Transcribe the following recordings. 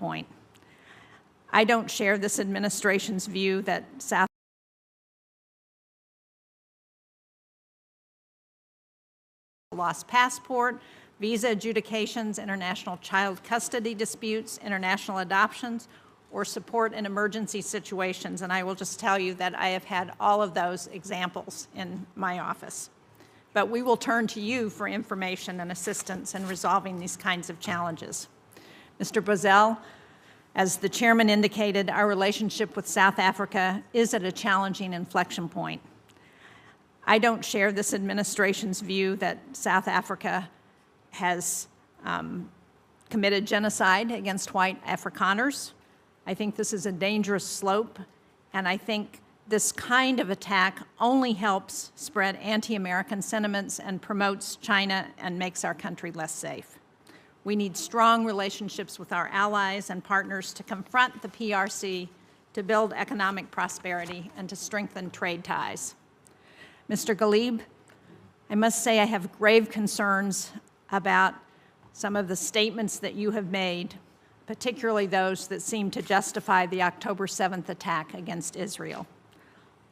point. I don't share this administration's view that South lost passport, visa adjudications, international child custody disputes, international adoptions, or support in emergency situations. And I will just tell you that I have had all of those examples in my office. But we will turn to you for information and assistance in resolving these kinds of challenges. Mr. Bozell, as the chairman indicated, our relationship with South Africa is at a challenging inflection point. I don't share this administration's view that South Africa has committed genocide against white Afrikaners. I think this is a dangerous slope, and I think this kind of attack only helps spread anti-American sentiments and promotes China and makes our country less safe. We need strong relationships with our allies and partners to confront the PRC, to build economic prosperity, and to strengthen trade ties. Mr. Ghalib, I must say I have grave concerns about some of the statements that you have made, particularly those that seem to justify the October 7th attack against Israel.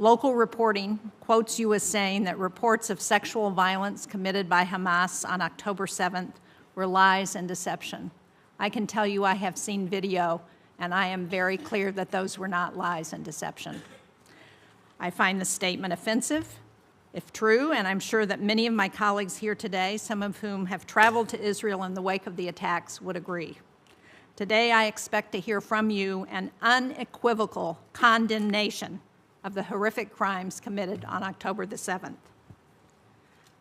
Local reporting quotes you as saying that reports of sexual violence committed by Hamas on October 7th were lies and deception. I can tell you I have seen video, and I am very clear that those were not lies and deception. I find the statement offensive, if true, and I'm sure that many of my colleagues here today, some of whom have traveled to Israel in the wake of the attacks, would agree. Today, I expect to hear from you an unequivocal condemnation of the horrific crimes committed on October the 7th.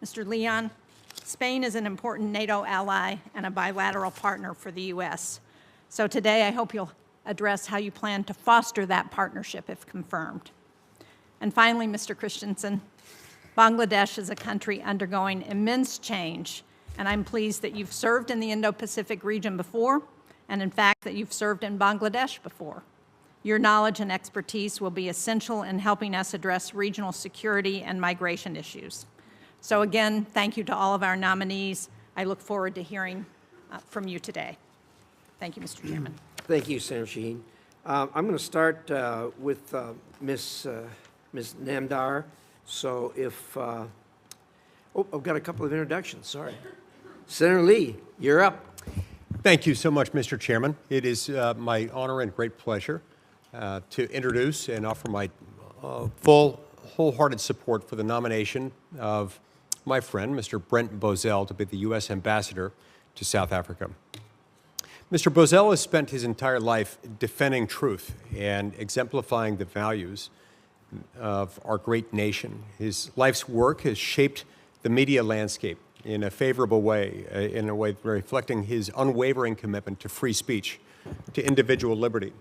Mr. Leon, Spain is an important NATO ally and a bilateral partner for the U.S. So today, I hope you'll address how you plan to foster that partnership if confirmed. And finally, Mr. Christensen, Bangladesh is a country undergoing immense change, and I'm pleased that you've served in the Indo-Pacific region before, and in fact, that you've served in Bangladesh before. Your knowledge and expertise will be essential in helping us address regional security and migration issues. So again, thank you to all of our nominees. I look forward to hearing from you today. Thank you, Mr. Chairman. Thank you, Senator Shaheen. I'm going to start with Ms. Namdar. So if, oh, I've got a couple of introductions, sorry. Senator Lee, you're up. Thank you so much, Mr. Chairman. It is my honor and great pleasure to introduce and offer my wholehearted support for the nomination of my friend, Mr. Brent Bozell, to be the U.S. Ambassador to South Africa. Mr. Bozell has spent his entire life defending truth and exemplifying the values of our great nation. His life's work has shaped the media landscape in a favorable way, in a way reflecting his unwavering commitment to free speech, to individual liberty,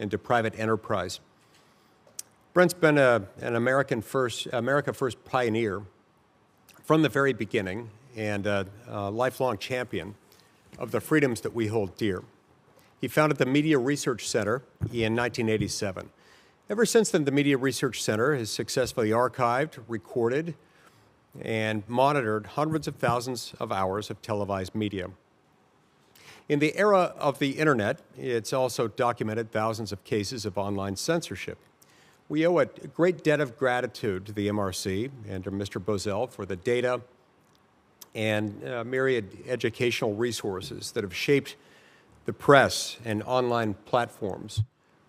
and to private enterprise. Brent's been an America First pioneer from the very beginning and a lifelong champion of the freedoms that we hold dear. He founded the Media Research Center in 1987. Ever since then, the Media Research Center has successfully archived, recorded, and monitored hundreds of thousands of hours of televised media. In the era of the internet, it's also documented thousands of cases of online censorship. We owe a great debt of gratitude to the MRC and to Mr. Bozell for the data and myriad educational resources that have shaped the press and online platforms,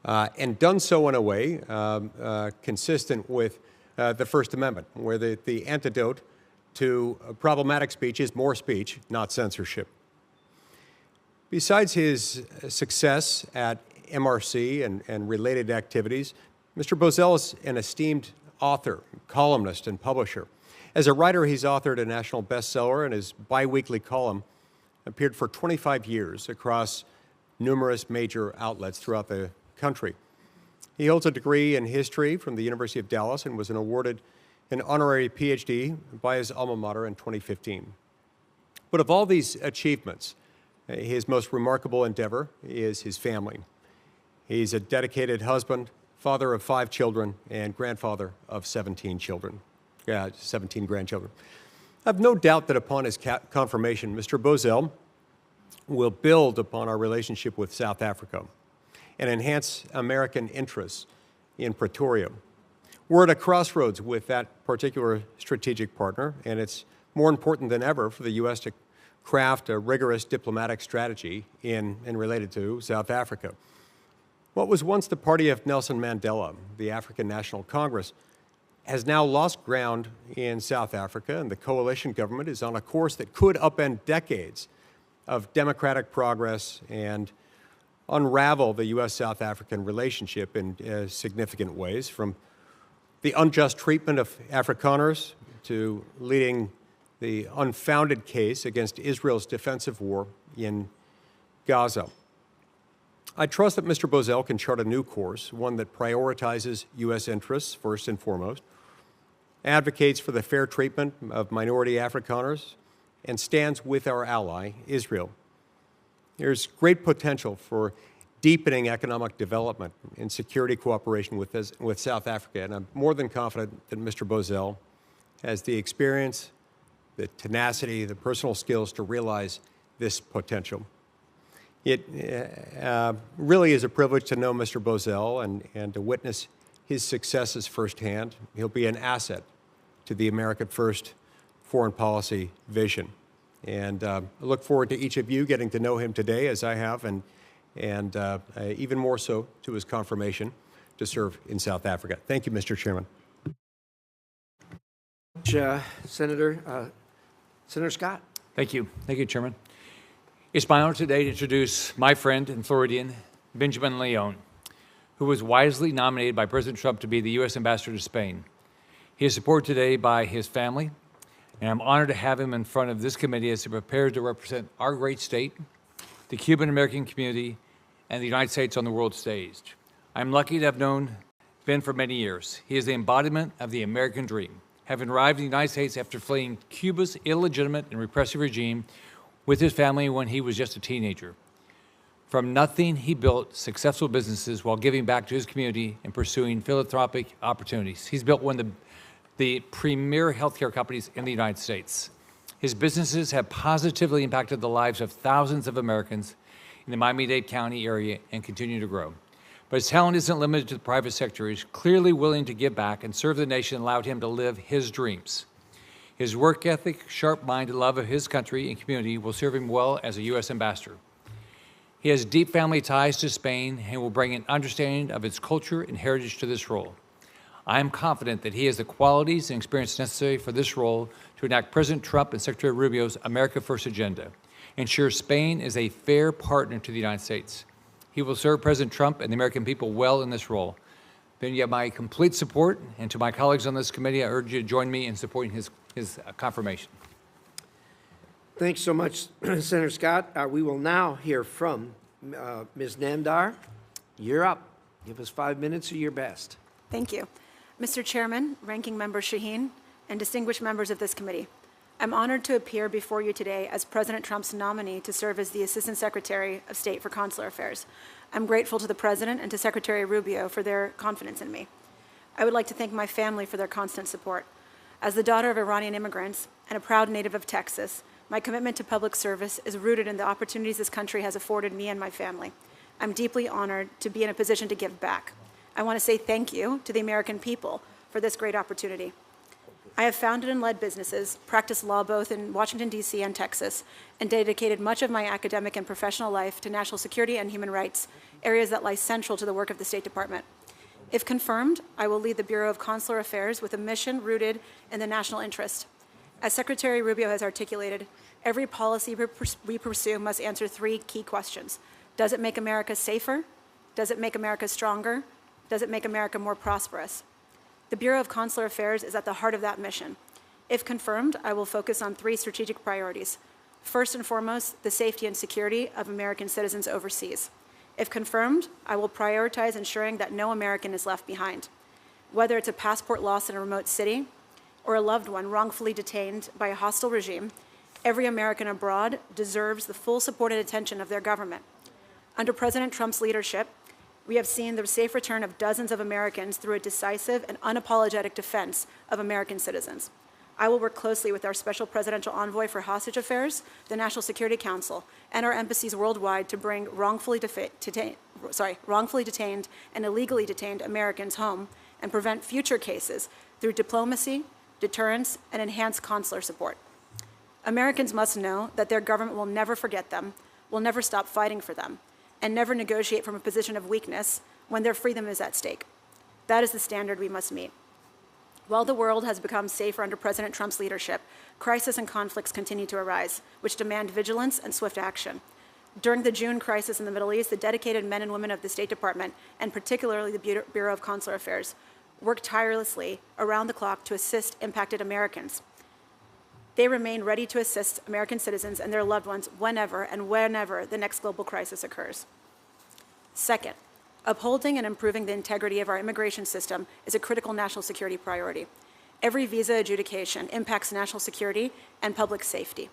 and done so in a way consistent with the First Amendment, where the antidote to problematic speech is more speech, not censorship. Besides his success at MRC and related activities, Mr. Bozell is an esteemed author, columnist, and publisher. As a writer, he's authored a national bestseller, and his biweekly column appeared for 25 years across numerous major outlets throughout the country. He holds a degree in history from the University of Dallas and was awarded an honorary PhD by his alma mater in 2015. But of all these achievements, his most remarkable endeavor is his family. He's a dedicated husband, father of 5 children, and grandfather of 17 children. 17 grandchildren. I have no doubt that upon his confirmation, Mr. Bozell will build upon our relationship with South Africa and enhance American interests in Pretoria. We're at a crossroads with that particular strategic partner, and it's more important than ever for the U.S. to craft a rigorous diplomatic strategy in and related to South Africa. What was once the party of Nelson Mandela, the African National Congress, has now lost ground in South Africa, and the coalition government is on a course that could upend decades of democratic progress and unravel the U.S.-South African relationship in significant ways, from the unjust treatment of Afrikaners to leading the unfounded case against Israel's defensive war in Gaza. I trust that Mr. Bozell can chart a new course, one that prioritizes U.S. interests first and foremost, advocates for the fair treatment of minority Afrikaners, and stands with our ally, Israel. There's great potential for deepening economic development and security cooperation with South Africa, and I'm more than confident that Mr. Bozell has the experience, the tenacity, the personal skills to realize this potential. It really is a privilege to know Mr. Bozell and to witness his successes firsthand. He'll be an asset to the American First foreign policy vision. And I look forward to each of you getting to know him today, as I have, and even more so to his confirmation to serve in South Africa. Thank you, Mr. Chairman. Senator Scott. Thank you. Thank you, Chairman. It's my honor today to introduce my friend and Floridian, Benjamin Leon, who was wisely nominated by President Trump to be the U.S. Ambassador to Spain. He is supported today by his family, and I'm honored to have him in front of this committee as he prepares to represent our great state, the Cuban-American community, and the United States on the world stage. I'm lucky to have known Ben for many years. He is the embodiment of the American dream, having arrived in the United States after fleeing Cuba's illegitimate and repressive regime with his family when he was just a teenager. From nothing, he built successful businesses while giving back to his community and pursuing philanthropic opportunities. He's built one of the premier healthcare companies in the United States. His businesses have positively impacted the lives of thousands of Americans in the Miami-Dade County area and continue to grow. But his talent isn't limited to the private sector. He's clearly willing to give back and serve the nation, allowed him to live his dreams. His work ethic, sharp mind, and love of his country and community will serve him well as a U.S. ambassador. He has deep family ties to Spain and will bring an understanding of its culture and heritage to this role. I am confident that he has the qualities and experience necessary for this role to enact President Trump and Secretary Rubio's America First agenda, ensure Spain is a fair partner to the United States. He will serve President Trump and the American people well in this role. Ben, you have my complete support, and to my colleagues on this committee, I urge you to join me in supporting his confirmation. Thanks so much, Senator Scott. We will now hear from Ms. Namdar. You're up. Give us 5 minutes of your best. Thank you. Mr. Chairman, Ranking Member Shaheen, and distinguished members of this committee, I'm honored to appear before you today as President Trump's nominee to serve as the Assistant Secretary of State for Consular Affairs. I'm grateful to the President and to Secretary Rubio for their confidence in me. I would like to thank my family for their constant support. As the daughter of Iranian immigrants and a proud native of Texas, my commitment to public service is rooted in the opportunities this country has afforded me and my family. I'm deeply honored to be in a position to give back. I want to say thank you to the American people for this great opportunity. I have founded and led businesses, practiced law both in Washington, D.C. and Texas, and dedicated much of my academic and professional life to national security and human rights, areas that lie central to the work of the State Department. If confirmed, I will lead the Bureau of Consular Affairs with a mission rooted in the national interest. As Secretary Rubio has articulated, every policy we pursue must answer 3 key questions. Does it make America safer? Does it make America stronger? Does it make America more prosperous? The Bureau of Consular Affairs is at the heart of that mission. If confirmed, I will focus on 3 strategic priorities. First and foremost, the safety and security of American citizens overseas. If confirmed, I will prioritize ensuring that no American is left behind. Whether it's a passport lost in a remote city or a loved one wrongfully detained by a hostile regime, every American abroad deserves the full support and attention of their government. Under President Trump's leadership, we have seen the safe return of dozens of Americans through a decisive and unapologetic defense of American citizens. I will work closely with our Special Presidential Envoy for Hostage Affairs, the National Security Council, and our embassies worldwide to bring wrongfully detained and illegally detained Americans home and prevent future cases through diplomacy, deterrence, and enhanced consular support. Americans must know that their government will never forget them, will never stop fighting for them, and never negotiate from a position of weakness when their freedom is at stake. That is the standard we must meet. While the world has become safer under President Trump's leadership, crises and conflicts continue to arise, which demand vigilance and swift action. During the June crisis in the Middle East, the dedicated men and women of the State Department, and particularly the Bureau of Consular Affairs, worked tirelessly around the clock to assist impacted Americans. They remain ready to assist American citizens and their loved ones whenever the next global crisis occurs. Second, upholding and improving the integrity of our immigration system is a critical national security priority. Every visa adjudication impacts national security and public safety.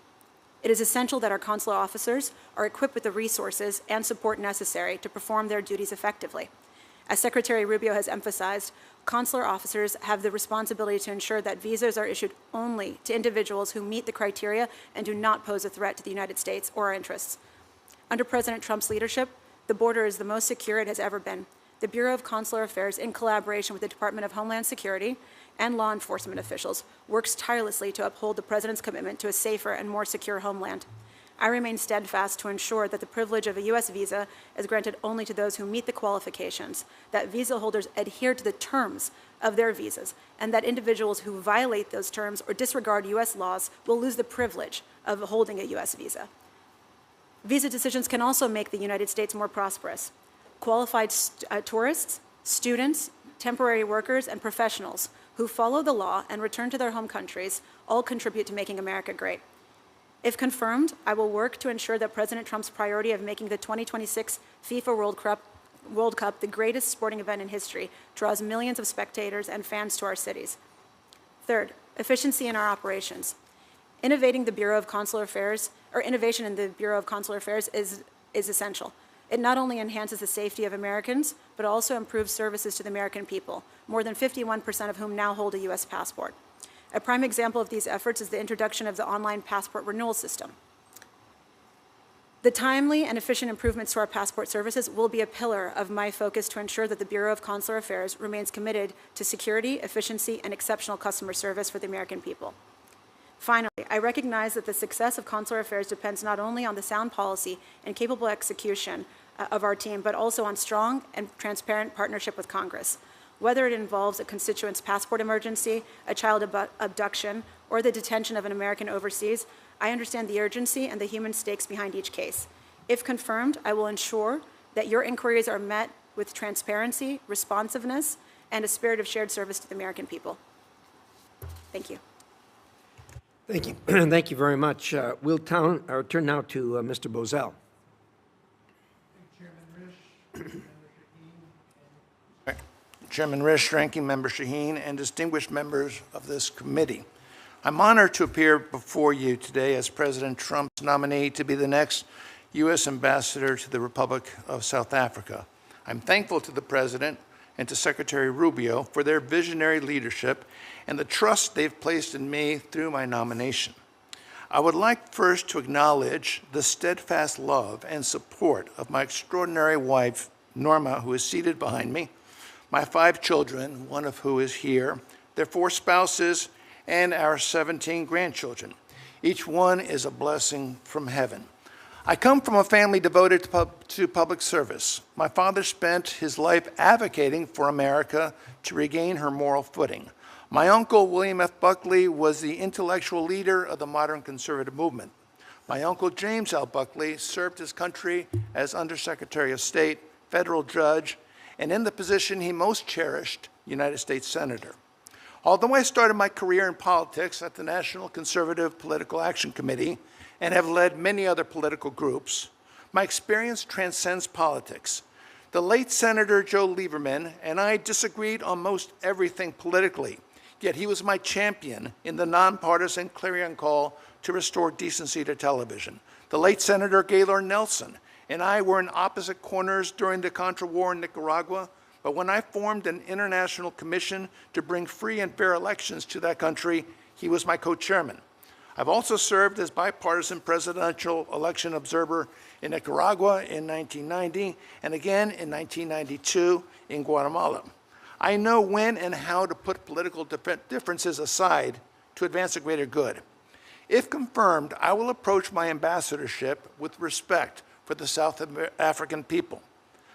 It is essential that our consular officers are equipped with the resources and support necessary to perform their duties effectively. As Secretary Rubio has emphasized, consular officers have the responsibility to ensure that visas are issued only to individuals who meet the criteria and do not pose a threat to the United States or our interests. Under President Trump's leadership, the border is the most secure it has ever been. The Bureau of Consular Affairs, in collaboration with the Department of Homeland Security and law enforcement officials, works tirelessly to uphold the President's commitment to a safer and more secure homeland. I remain steadfast to ensure that the privilege of a U.S. visa is granted only to those who meet the qualifications, that visa holders adhere to the terms of their visas, and that individuals who violate those terms or disregard U.S. laws will lose the privilege of holding a U.S. visa. Visa decisions can also make the United States more prosperous. Qualified tourists, students, temporary workers, and professionals who follow the law and return to their home countries all contribute to making America great. If confirmed, I will work to ensure that President Trump's priority of making the 2026 FIFA World Cup the greatest sporting event in history draws millions of spectators and fans to our cities. Third, efficiency in our operations. Innovation in the Bureau of Consular Affairs is essential. It not only enhances the safety of Americans, but also improves services to the American people, more than 51% of whom now hold a U.S. passport. A prime example of these efforts is the introduction of the online passport renewal system. The timely and efficient improvements to our passport services will be a pillar of my focus to ensure that the Bureau of Consular Affairs remains committed to security, efficiency, and exceptional customer service for the American people. Finally, I recognize that the success of consular affairs depends not only on the sound policy and capable execution of our team, but also on strong and transparent partnership with Congress. Whether it involves a constituent's passport emergency, a child abduction, or the detention of an American overseas, I understand the urgency and the human stakes behind each case. If confirmed, I will ensure that your inquiries are met with transparency, responsiveness, and a spirit of shared service to the American people. Thank you. Thank you. Thank you very much. We'll turn now to Mr. Bozell. Chairman Risch, Ranking Member Shaheen, and distinguished members of this committee. I'm honored to appear before you today as President Trump's nominee to be the next U.S. Ambassador to the Republic of South Africa. I'm thankful to the President and to Secretary Rubio for their visionary leadership and the trust they've placed in me through my nomination. I would like first to acknowledge the steadfast love and support of my extraordinary wife, Norma, who is seated behind me, my 5 children, one of who is here, their 4 spouses, and our 17 grandchildren. Each one is a blessing from heaven. I come from a family devoted to public service. My father spent his life advocating for America to regain her moral footing. My uncle, William F. Buckley, was the intellectual leader of the modern conservative movement. My uncle, James L. Buckley, served his country as Undersecretary of State, federal judge, and in the position he most cherished, United States Senator. Although I started my career in politics at the National Conservative Political Action Committee and have led many other political groups, my experience transcends politics. The late Senator Joe Lieberman and I disagreed on most everything politically, yet he was my champion in the nonpartisan clarion call to restore decency to television. The late Senator Gaylord Nelson and I were in opposite corners during the Contra War in Nicaragua, but when I formed an international commission to bring free and fair elections to that country, He was my co-chairman. I've also served as bipartisan presidential election observer in Nicaragua in 1990 and again in 1992 in Guatemala. I know when and how to put political differences aside to advance a greater good. If confirmed, I will approach my ambassadorship with respect for the South African people.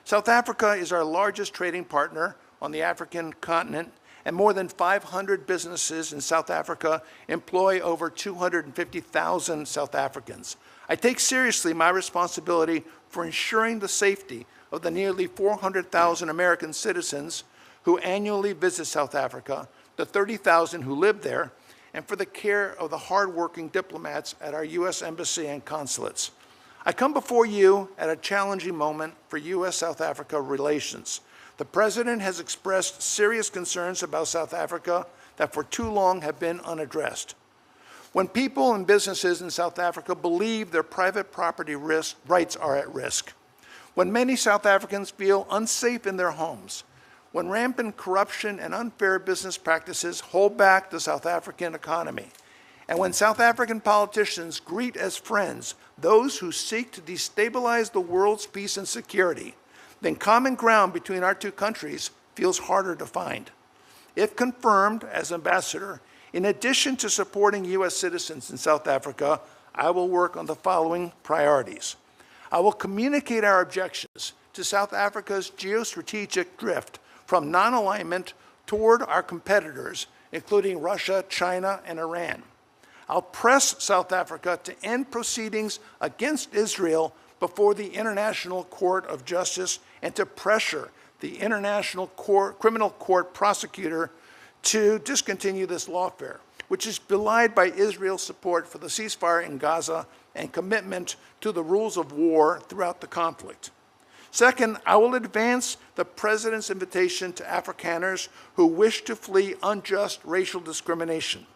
South Africa is our largest trading partner on the African continent, and more than 500 businesses in South Africa employ over 250,000 South Africans. I take seriously my responsibility for ensuring the safety of the nearly 400,000 American citizens who annually visit South Africa, the 30,000 who live there, and for the care of the hardworking diplomats at our U.S. Embassy and consulates. I come before you at a challenging moment for U.S.-South Africa relations. The President has expressed serious concerns about South Africa that for too long have been unaddressed. When people and businesses in South Africa believe their private property rights are at risk, when many South Africans feel unsafe in their homes, when rampant corruption and unfair business practices hold back the South African economy, and when South African politicians greet as friends those who seek to destabilize the world's peace and security, then common ground between our two countries feels harder to find. If confirmed as ambassador, in addition to supporting U.S. citizens in South Africa, I will work on the following priorities. I will communicate our objections to South Africa's geostrategic drift from non-alignment toward our competitors, including Russia, China, and Iran. I'll press South Africa to end proceedings against Israel before the International Court of Justice and to pressure the International Criminal Court prosecutor to discontinue this lawfare, which is belied by Israel's support for the ceasefire in Gaza and commitment to the rules of war throughout the conflict. Second, I will advance the President's invitation to Afrikaners who wish to flee unjust racial discrimination.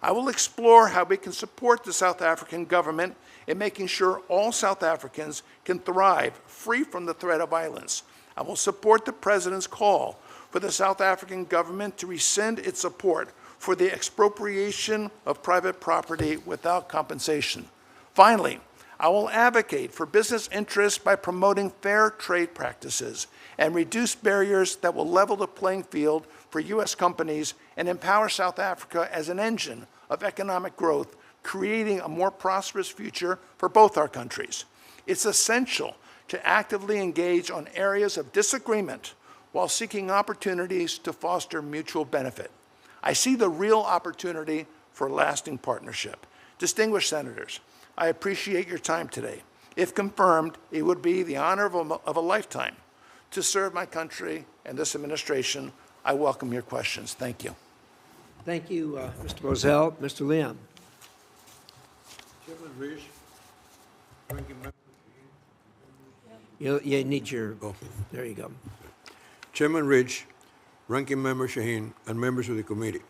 I will explore how we can support the South African government in making sure all South Africans can thrive free from the threat of violence. I will support the President's call for the South African government to rescind its support for the expropriation of private property without compensation. Finally, I will advocate for business interests by promoting fair trade practices and reduce barriers that will level the playing field for U.S. companies and empower South Africa as an engine of economic growth, creating a more prosperous future for both our countries. It's essential to actively engage on areas of disagreement while seeking opportunities to foster mutual benefit. I see the real opportunity for lasting partnership. Distinguished senators, I appreciate your time today. If confirmed, it would be the honor of a lifetime to serve my country and this administration. I welcome your questions. Thank you. Thank you, Mr. Bozell. Mr. Leon. Chairman Rich, Ranking Member. You need your, there you go. Chairman Rich, Ranking Member Shaheen, and members of the committee.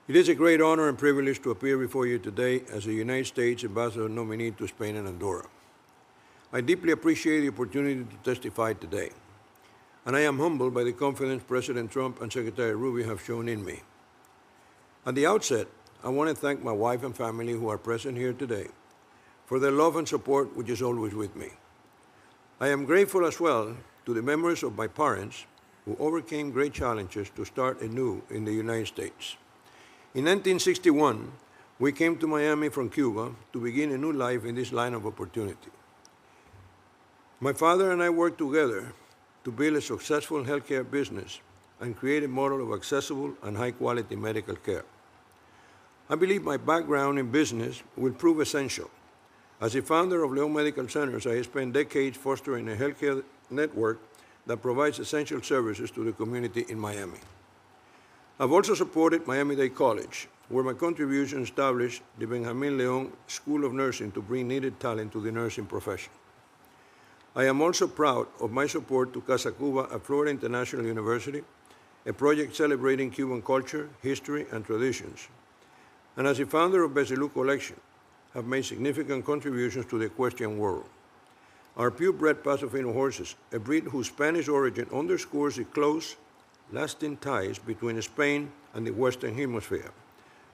It is a great honor and privilege to appear before you today as the United States Ambassador nominee to Spain and Andorra. I deeply appreciate the opportunity to testify today, and I am humbled by the confidence President Trump and Secretary Rubio have shown in me. At the outset, I want to thank my wife and family who are present here today for their love and support, which is always with me. I am grateful as well to the members of my parents who overcame great challenges to start anew in the United States. In 1961, we came to Miami from Cuba to begin a new life in this line of opportunity. My father and I worked together to build a successful healthcare business and create a model of accessible and high-quality medical care. I believe my background in business will prove essential. As the founder of Leon Medical Centers, I have spent decades fostering a healthcare network that provides essential services to the community in Miami. I've also supported Miami-Dade College, where my contribution established the Benjamin Leon School of Nursing to bring needed talent to the nursing profession. I am also proud of my support to Casa Cuba at Florida International University, a project celebrating Cuban culture, history, and traditions. And as the founder of Bezelou Collection, have made significant contributions to the equestrian world. Our purebred Pasofino horses, a breed whose Spanish origin underscores the close, lasting ties between Spain and the Western Hemisphere,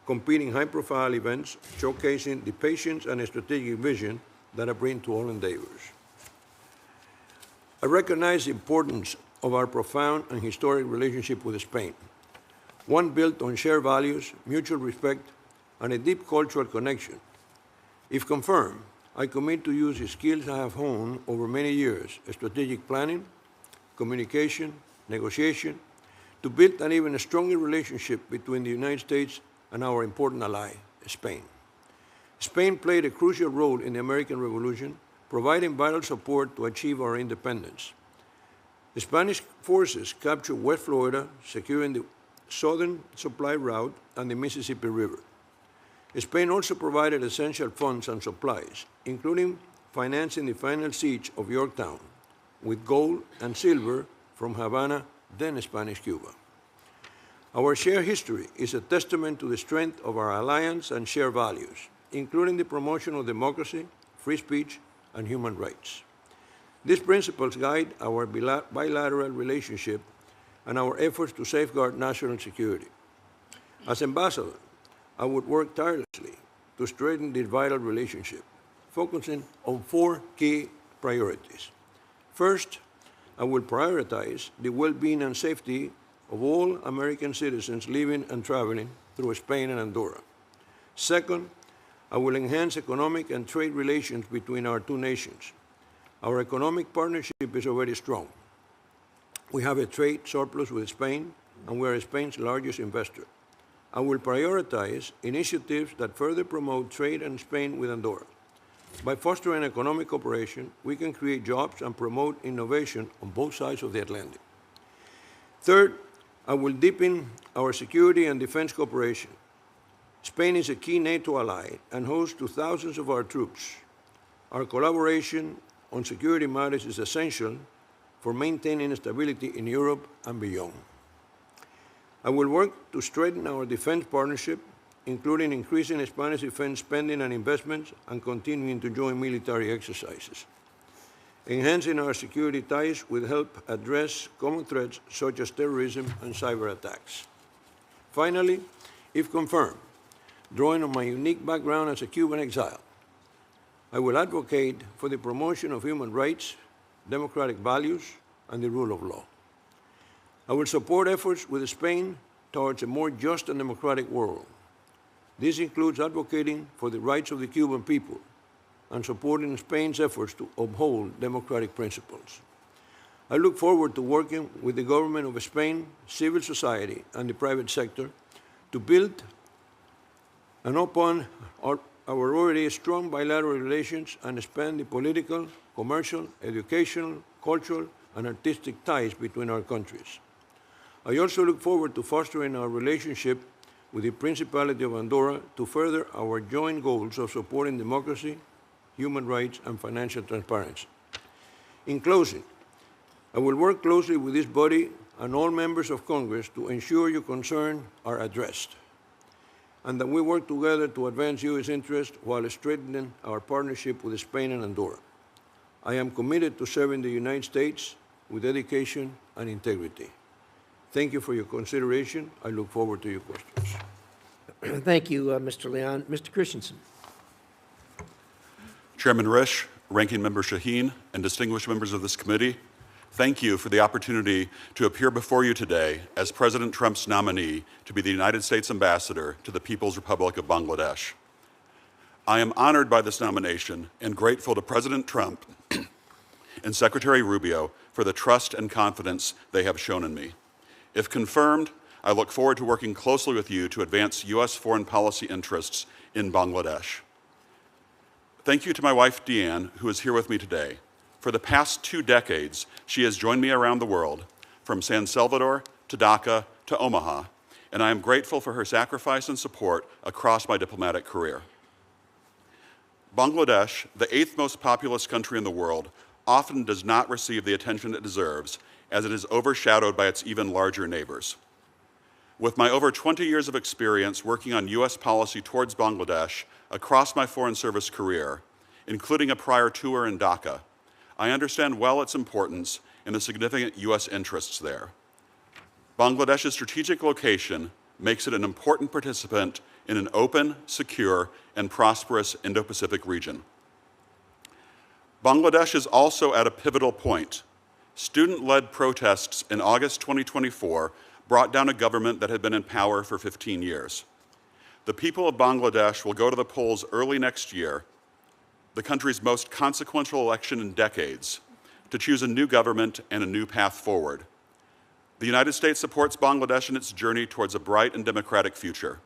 competing high-profile events showcasing the patience and strategic vision that I bring to all endeavors. I recognize the importance of our profound and historic relationship with Spain, one built on shared values, mutual respect, and a deep cultural connection. If confirmed, I commit to use the skills I have honed over many years, strategic planning, communication, negotiation, to build an even stronger relationship between the United States and our important ally, Spain. Spain played a crucial role in the American Revolution, providing vital support to achieve our independence. The Spanish forces captured West Florida, securing the southern supply route and the Mississippi River. Spain also provided essential funds and supplies, including financing the final siege of Yorktown with gold and silver from Havana, then Spanish Cuba. Our shared history is a testament to the strength of our alliance and shared values, including the promotion of democracy, free speech, and human rights. These principles guide our bilateral relationship and our efforts to safeguard national security. As ambassador, I would work tirelessly to strengthen this vital relationship, focusing on 4 key priorities. First, I will prioritize the well-being and safety of all American citizens living and traveling through Spain and Andorra. Second, I will enhance economic and trade relations between our two nations. Our economic partnership is already strong. We have a trade surplus with Spain, and we are Spain's largest investor. I will prioritize initiatives that further promote trade in Spain with Andorra. By fostering economic cooperation, we can create jobs and promote innovation on both sides of the Atlantic. Third, I will deepen our security and defense cooperation. Spain is a key NATO ally and hosts to thousands of our troops. Our collaboration on security matters is essential for maintaining stability in Europe and beyond. I will work to strengthen our defense partnership, including increasing Spanish defense spending and investments and continuing to join military exercises. Enhancing our security ties will help address common threats such as terrorism and cyber attacks. Finally, if confirmed, drawing on my unique background as a Cuban exile, I will advocate for the promotion of human rights, democratic values, and the rule of law. I will support efforts with Spain towards a more just and democratic world. This includes advocating for the rights of the Cuban people and supporting Spain's efforts to uphold democratic principles. I look forward to working with the government of Spain, civil society, and the private sector to build and upon our already strong bilateral relations and expand the political, commercial, educational, cultural, and artistic ties between our countries. I also look forward to fostering our relationship with the Principality of Andorra to further our joint goals of supporting democracy, human rights, and financial transparency. In closing, I will work closely with this body and all members of Congress to ensure your concerns are addressed, and that we work together to advance U.S. interests while strengthening our partnership with Spain and Andorra. I am committed to serving the United States with dedication and integrity. Thank you for your consideration. I look forward to your questions. Thank you, Mr. Leon. Mr. Christensen. Chairman Risch, Ranking Member Shaheen, and distinguished members of this committee, thank you for the opportunity to appear before you today as President Trump's nominee to be the United States Ambassador to the People's Republic of Bangladesh. I am honored by this nomination and grateful to President Trump and Secretary Rubio for the trust and confidence they have shown in me. If confirmed, I look forward to working closely with you to advance U.S. foreign policy interests in Bangladesh. Thank you to my wife, Deanne, who is here with me today. For the past 2 decades, she has joined me around the world, from San Salvador to Dhaka to Omaha, and I am grateful for her sacrifice and support across my diplomatic career. Bangladesh, the 8th most populous country in the world, often does not receive the attention it deserves, as it is overshadowed by its even larger neighbors. With my over 20 years of experience working on U.S. policy towards Bangladesh across my Foreign Service career, including a prior tour in Dhaka, I understand well its importance and the significant U.S. interests there. Bangladesh's strategic location makes it an important participant in an open, secure, and prosperous Indo-Pacific region. Bangladesh is also at a pivotal point. Student-led protests in August 2024 brought down a government that had been in power for 15 years. The people of Bangladesh will go to the polls early next year, the country's most consequential election in decades, to choose a new government and a new path forward. The United States supports Bangladesh in its journey towards a bright and democratic future.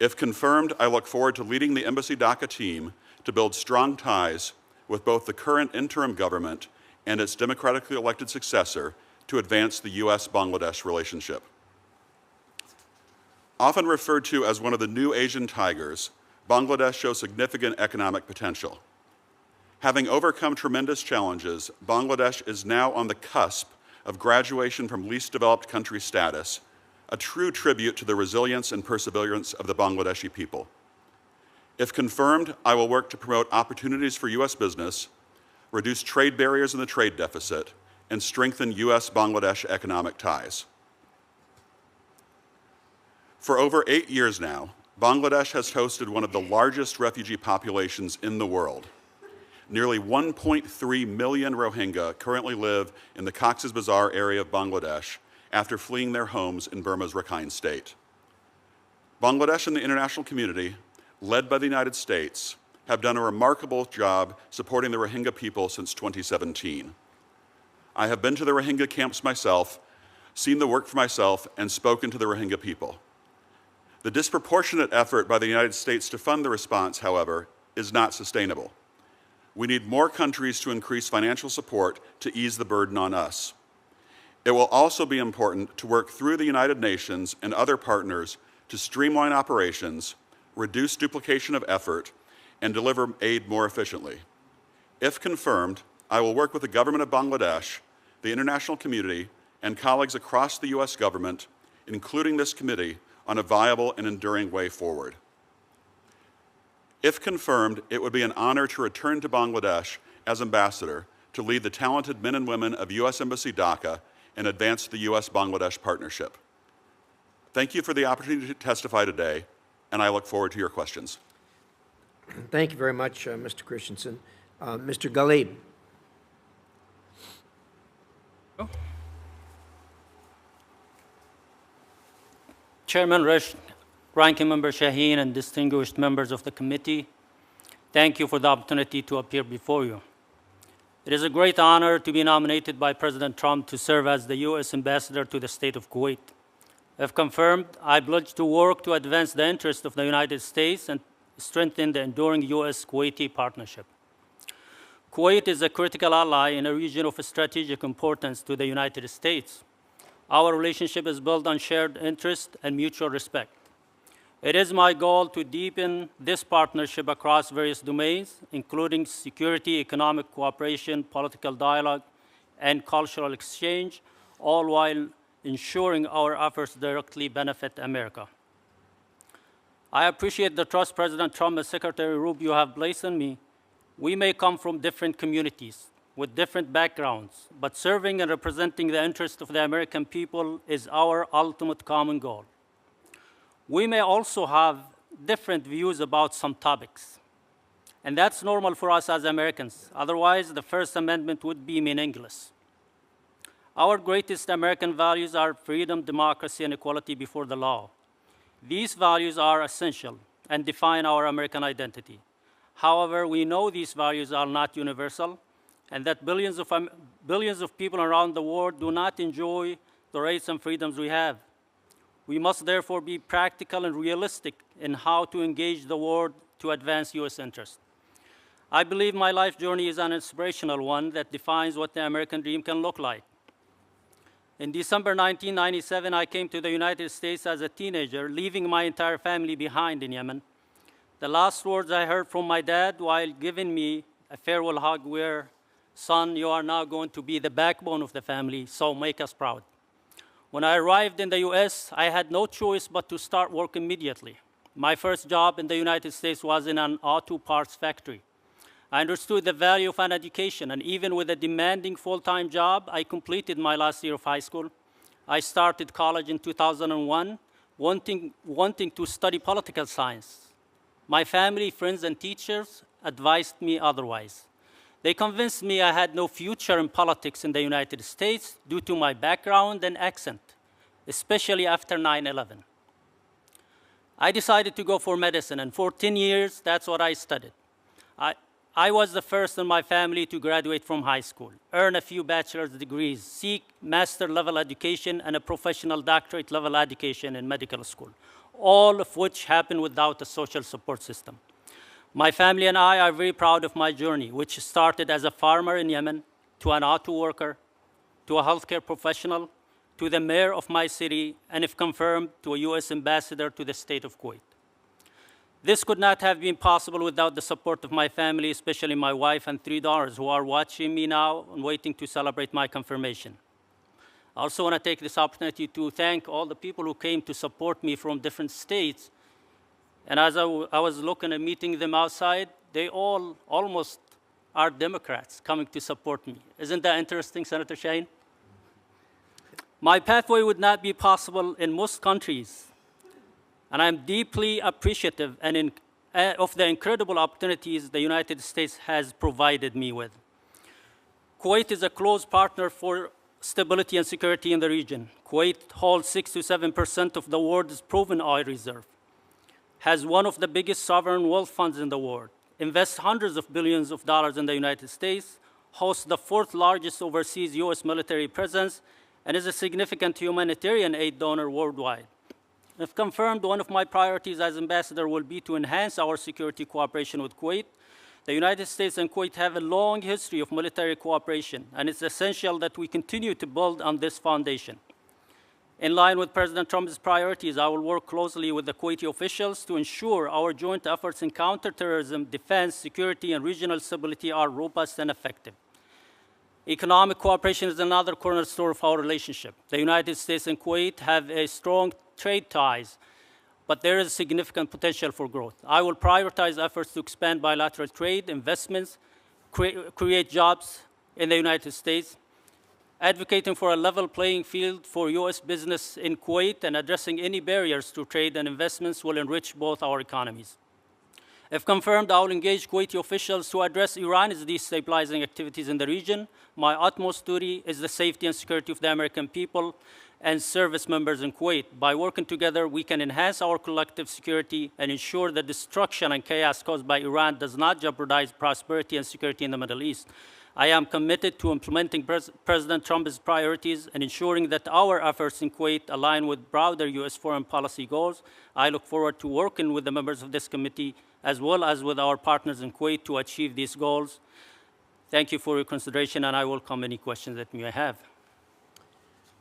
If confirmed, I look forward to leading the Embassy Dhaka team to build strong ties with both the current interim government and its democratically elected successor to advance the U.S.-Bangladesh relationship. Often referred to as one of the new Asian tigers, Bangladesh shows significant economic potential. Having overcome tremendous challenges, Bangladesh is now on the cusp of graduation from least developed country status, a true tribute to the resilience and perseverance of the Bangladeshi people. If confirmed, I will work to promote opportunities for U.S. business, reduce trade barriers in the trade deficit, and strengthen U.S.-Bangladesh economic ties. For over 8 years now, Bangladesh has hosted one of the largest refugee populations in the world. Nearly 1.3 million Rohingya currently live in the Cox's Bazar area of Bangladesh after fleeing their homes in Burma's Rakhine State. Bangladesh and the international community, led by the United States, have done a remarkable job supporting the Rohingya people since 2017. I have been to the Rohingya camps myself, seen the work for myself, and spoken to the Rohingya people. The disproportionate effort by the United States to fund the response, however, is not sustainable. We need more countries to increase financial support to ease the burden on us. It will also be important to work through the United Nations and other partners to streamline operations, reduce duplication of effort, and deliver aid more efficiently. If confirmed, I will work with the government of Bangladesh, the international community, and colleagues across the U.S. government, including this committee, on a viable and enduring way forward. If confirmed, it would be an honor to return to Bangladesh as ambassador to lead the talented men and women of U.S. Embassy Dhaka and advance the U.S.-Bangladesh partnership. Thank you for the opportunity to testify today, and I look forward to your questions. Thank you very much, Mr. Christensen. Mr. Ghalib. Chairman Risch, Ranking Member Shaheen, and distinguished members of the committee, thank you for the opportunity to appear before you. It is a great honor to be nominated by President Trump to serve as the U.S. Ambassador to the State of Kuwait. If confirmed, I pledge to work to advance the interests of the United States and strengthen the enduring U.S.-Kuwaiti partnership. Kuwait is a critical ally in a region of strategic importance to the United States. Our relationship is built on shared interest and mutual respect. It is my goal to deepen this partnership across various domains, including security, economic cooperation, political dialogue, and cultural exchange, all while ensuring our efforts directly benefit America. I appreciate the trust President Trump and Secretary Rubio have placed in me. We may come from different communities with different backgrounds, but serving and representing the interests of the American people is our ultimate common goal. We may also have different views about some topics, and that's normal for us as Americans. Otherwise, the First Amendment would be meaningless. Our greatest American values are freedom, democracy, and equality before the law. These values are essential and define our American identity. However, we know these values are not universal, and that billions of people around the world do not enjoy the rights and freedoms we have. We must therefore be practical and realistic in how to engage the world to advance U.S. interests. I believe my life journey is an inspirational one that defines what the American dream can look like. In December 1997, I came to the United States as a teenager, leaving my entire family behind in Yemen. The last words I heard from my dad while giving me a farewell hug were, "Son, you are now going to be the backbone of the family, so make us proud." When I arrived in the US, I had no choice but to start work immediately. My first job in the United States was in an auto parts factory. I understood the value of an education, and even with a demanding full-time job, I completed my last year of high school. I started college in 2001 wanting to study political science. My family, friends, and teachers advised me otherwise. They convinced me I had no future in politics in the United States due to my background and accent, especially after 9/11. I decided to go for medicine, and for 10 years, that's what I studied. I was the first in my family to graduate from high school, earn a few bachelor's degrees, seek master-level education, and a professional doctorate-level education in medical school, all of which happened without a social support system. My family and I are very proud of my journey, which started as a farmer in Yemen, to an auto worker, to a healthcare professional, to the mayor of my city, and if confirmed, to a U.S. ambassador to the state of Kuwait. This could not have been possible without the support of my family, especially my wife and 3 daughters who are watching me now and waiting to celebrate my confirmation. I also want to take this opportunity to thank all the people who came to support me from different states. And as I was looking and meeting them outside, they all almost are Democrats coming to support me. Isn't that interesting, Senator Shaheen? My pathway would not be possible in most countries, and I'm deeply appreciative of the incredible opportunities the United States has provided me with. Kuwait is a close partner for stability and security in the region. Kuwait holds 6 to 7% of the world's proven oil reserve, has one of the biggest sovereign wealth funds in the world, invests hundreds of billions of dollars in the United States, hosts the 4th largest overseas U.S. military presence, and is a significant humanitarian aid donor worldwide. If confirmed, one of my priorities as ambassador will be to enhance our security cooperation with Kuwait. The United States and Kuwait have a long history of military cooperation, and it's essential that we continue to build on this foundation. In line with President Trump's priorities, I will work closely with the Kuwaiti officials to ensure our joint efforts in counterterrorism, defense, security, and regional stability are robust and effective. Economic cooperation is another cornerstone of our relationship. The United States and Kuwait have a strong trade ties, but there is significant potential for growth. I will prioritize efforts to expand bilateral trade, investments, create jobs in the United States, advocating for a level playing field for U.S. business in Kuwait, and addressing any barriers to trade and investments will enrich both our economies. If confirmed, I will engage Kuwaiti officials to address Iran's destabilizing activities in the region. My utmost duty is the safety and security of the American people and service members in Kuwait. By working together, we can enhance our collective security and ensure the destruction and chaos caused by Iran does not jeopardize prosperity and security in the Middle East. I am committed to implementing President Trump's priorities and ensuring that our efforts in Kuwait align with broader U.S. foreign policy goals. I look forward to working with the members of this committee as well as with our partners in Kuwait to achieve these goals. Thank you for your consideration, and I welcome any questions that you may have.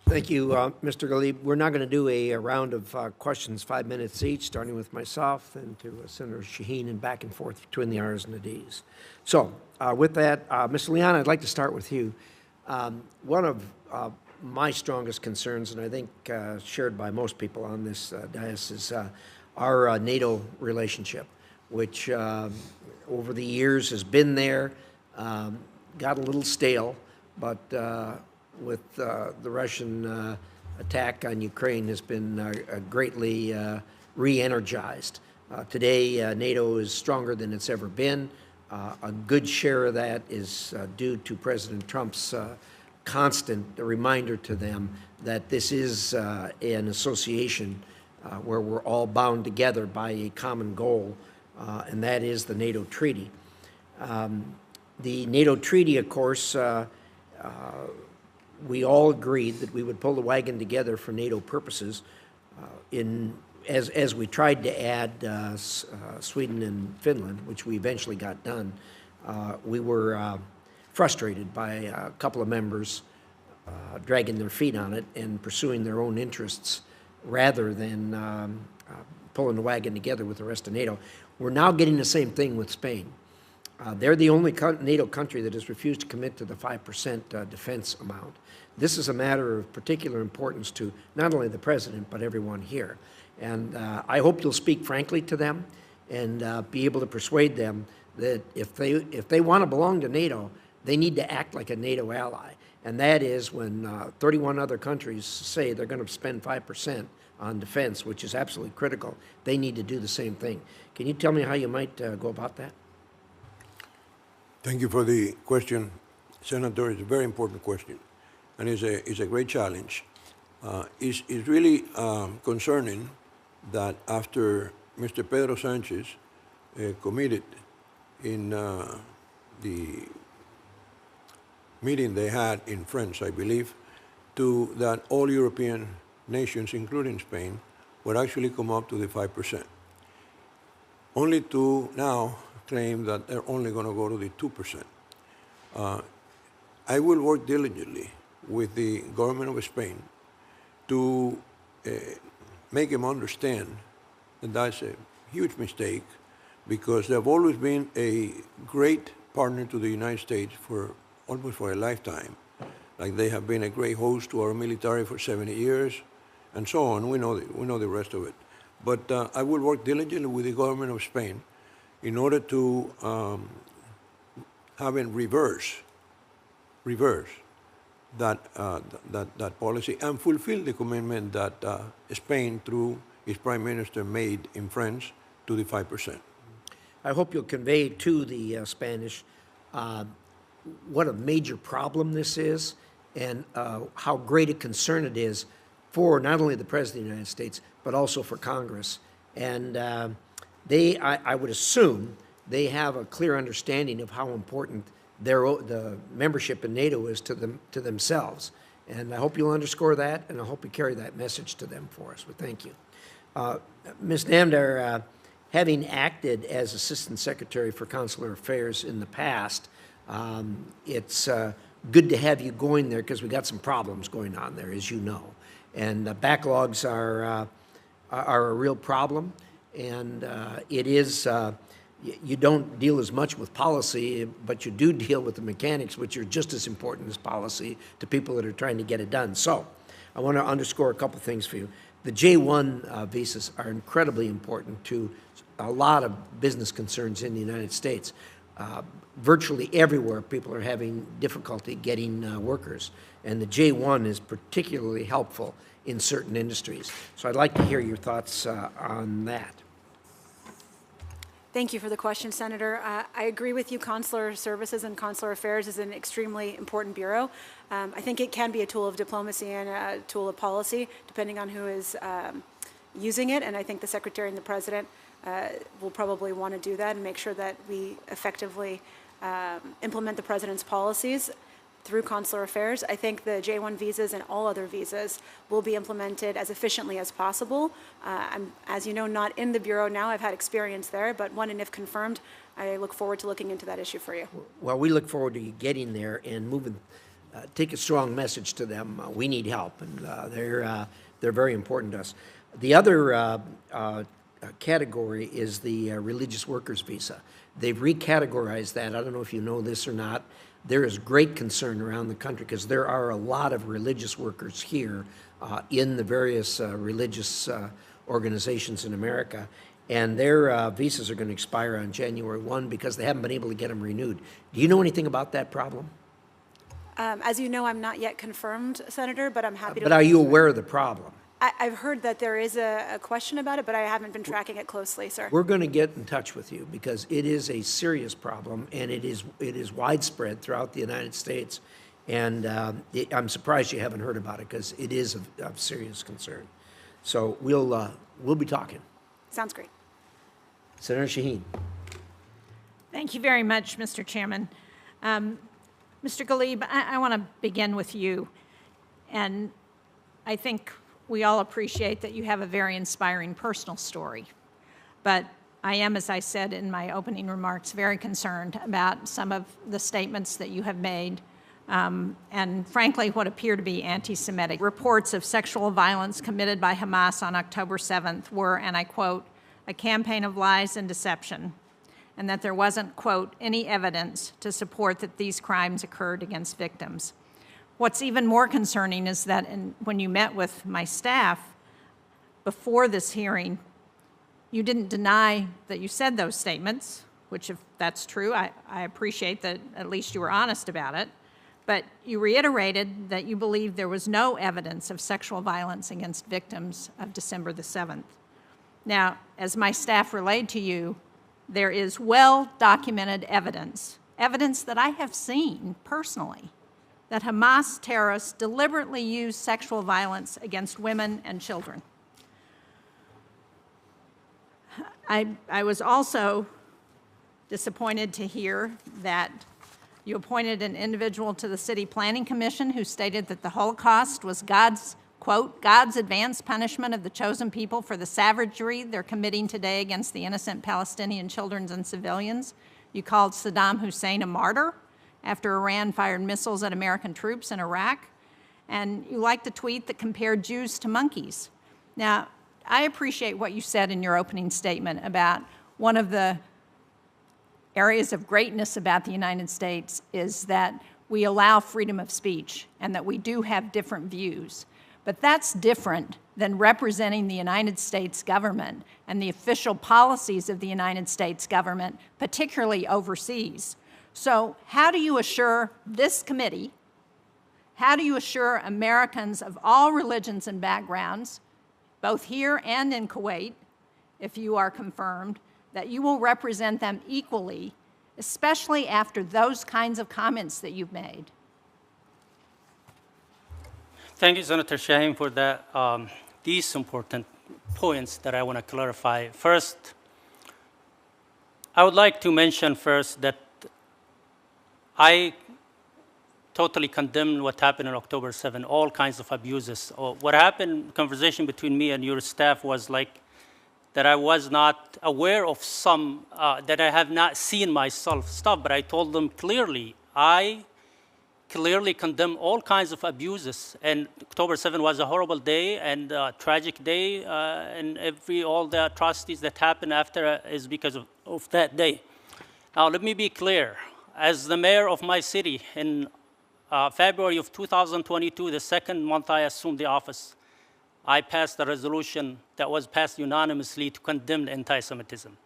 Thank you, Mr. Ghalib. We're now going to do a round of questions, 5 minutes each, starting with myself and to Senator Shaheen and back and forth between the R's and the D's. So with that, Ms. Leon, I'd like to start with you. One of my strongest concerns, and I think shared by most people on this dais, is our NATO relationship, which over the years has been there, got a little stale, but with the Russian attack on Ukraine has been greatly re-energized. Today, NATO is stronger than it's ever been. A good share of that is due to President Trump's constant reminder to them that this is an association where we're all bound together by a common goal, and that is the NATO treaty. The NATO treaty, of course, we all agreed that we would pull the wagon together for NATO purposes. As we tried to add Sweden and Finland, which we eventually got done, we were frustrated by a couple of members dragging their feet on it and pursuing their own interests rather than pulling the wagon together with the rest of NATO. We're now getting the same thing with Spain. They're the only NATO country that has refused to commit to the 5% defense amount. This is a matter of particular importance to not only the president, but everyone here. And I hope you'll speak frankly to them and be able to persuade them that if they want to belong to NATO, they need to act like a NATO ally. and that is when 31 other countries say they're going to spend 5% on defense, which is absolutely critical, they need to do the same thing. Can you tell me how you might go about that? Thank you for the question, Senator. It's a very important question, and it's a great challenge. It's really concerning that after Mr. Pedro Sanchez committed in the meeting they had in France, I believe, to that all European nations, including Spain, would actually come up to the 5%, only to now claim that they're only going to go to the 2%. I will work diligently with the government of Spain to make them understand that that's a huge mistake, because they've always been a great partner to the United States for almost for a lifetime. Like they have been a great host to our military for 70 years, and so on. We know the rest of it. But I will work diligently with the government of Spain in order to have it reverse that policy and fulfill the commitment that Spain, through its prime minister, made in France to the 5%. I hope you'll convey to the Spanish what a major problem this is, and how great a concern it is for not only the President of the United States, but also for Congress. And I would assume they have a clear understanding of how important the membership in NATO is to themselves. And I hope you'll underscore that, and I hope you carry that message to them for us. Well, thank you. Ms. Namdar, having acted as Assistant Secretary for Consular Affairs in the past, it's good to have you going there, because we got some problems going on there, as you know. And backlogs are a real problem, and it is, you don't deal as much with policy, but you do deal with the mechanics, which are just as important as policy to people that are trying to get it done. So I want to underscore a couple things for you. The J-1 visas are incredibly important to a lot of business concerns in the United States. Virtually everywhere, people are having difficulty getting workers, and the J-1 is particularly helpful in certain industries. So I'd like to hear your thoughts on that. Thank you for the question, Senator. I agree with you. Consular Services and Consular Affairs is an extremely important bureau. I think it can be a tool of diplomacy and a tool of policy, depending on who is using it. And I think the Secretary and the President will probably want to do that and make sure that we effectively implement the President's policies through Consular Affairs. I think the J-1 visas and all other visas will be implemented as efficiently as possible. I'm, as you know, not in the Bureau now. I've had experience there, but when and if confirmed, I look forward to looking into that issue for you. Well, we look forward to you getting there and moving, take a strong message to them. We need help, and they're very important to us. The other category is the religious workers visa. They've recategorized that. I don't know if you know this or not. There is great concern around the country because there are a lot of religious workers here in the various religious organizations in America, and their visas are going to expire on January 1 because they haven't been able to get them renewed. Do you know anything about that problem? As you know, I'm not yet confirmed, Senator, but I'm happy to. But are you aware of the problem? I've heard that there is a question about it, but I haven't been tracking it closely, sir. We're going to get in touch with you because it is a serious problem, and it is widespread throughout the United States. And I'm surprised you haven't heard about it because it is of serious concern. So we'll be talking. Sounds great. Senator Shaheen. Thank you very much, Mr. Chairman. Mr. Ghalib, I want to begin with you. And I think we all appreciate that you have a very inspiring personal story. But I am, as I said in my opening remarks, very concerned about some of the statements that you have made, and frankly, what appear to be anti-Semitic. Reports of sexual violence committed by Hamas on October 7th were, and I quote, a campaign of lies and deception, and that there wasn't, quote, any evidence to support that these crimes occurred against victims. What's even more concerning is that when you met with my staff before this hearing, you didn't deny that you said those statements, which if that's true, I appreciate that at least you were honest about it. but you reiterated that you believe there was no evidence of sexual violence against victims of December the 7th. Now, as my staff relayed to you, there is well-documented evidence that I have seen personally, that Hamas terrorists deliberately used sexual violence against women and children. I was also disappointed to hear that you appointed an individual to the City Planning Commission who stated that the Holocaust was God's, quote, God's advanced punishment of the chosen people for the savagery they're committing today against the innocent Palestinian children and civilians. You called Saddam Hussein a martyr after Iran fired missiles at American troops in Iraq. And you liked the tweet that compared Jews to monkeys. Now, I appreciate what you said in your opening statement about one of the areas of greatness about the United States is that we allow freedom of speech and that we do have different views. But that's different than representing the United States government and the official policies of the United States government, particularly overseas. So how do you assure this committee, how do you assure Americans of all religions and backgrounds, both here and in Kuwait, if you are confirmed, that you will represent them equally, especially after those kinds of comments that you've made? Thank you, Senator Shaheen, for these important points that I want to clarify. First, I would like to mention first that I totally condemn what happened on October 7, all kinds of abuses. What happened, conversation between me and your staff was like that I was not aware of some, that I have not seen myself stuff, but I told them clearly, I clearly condemn all kinds of abuses. And October 7 was a horrible day and a tragic day, and all the atrocities that happened after is because of that day. Now, let me be clear. As the mayor of my city in February of 2022, the second month I assumed the office, I passed a resolution that was passed unanimously to condemn anti-Semitism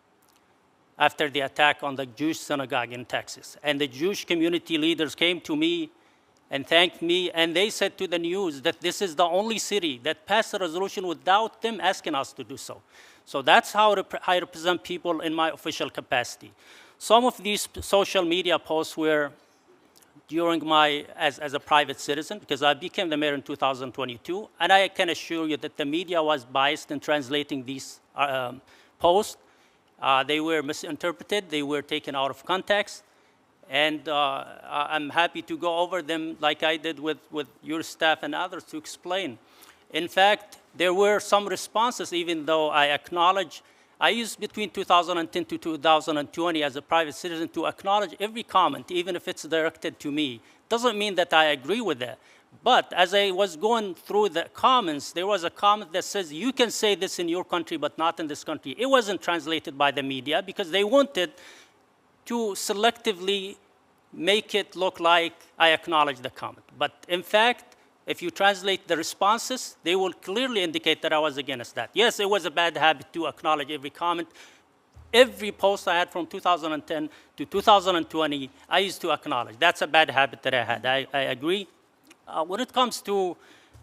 after the attack on the Jewish synagogue in Texas. And the Jewish community leaders came to me and thanked me, and they said to the news that this is the only city that passed a resolution without them asking us to do so. So that's how I represent people in my official capacity. Some of these social media posts were during as a private citizen, because I became the mayor in 2022, and I can assure you that the media was biased in translating these posts. They were misinterpreted, they were taken out of context, and I'm happy to go over them like I did with your staff and others to explain. In fact, there were some responses, even though I acknowledge I used between 2010 to 2020 as a private citizen to acknowledge every comment, even if it's directed to me. Doesn't mean that I agree with that. But as I was going through the comments, there was a comment that says, you can say this in your country, but not in this country. It wasn't translated by the media because they wanted to selectively make it look like I acknowledge the comment. But in fact, if you translate the responses, they will clearly indicate that I was against that. Yes, it was a bad habit to acknowledge every comment. Every post I had from 2010 to 2020, I used to acknowledge. That's a bad habit that I had. I agree. When it comes to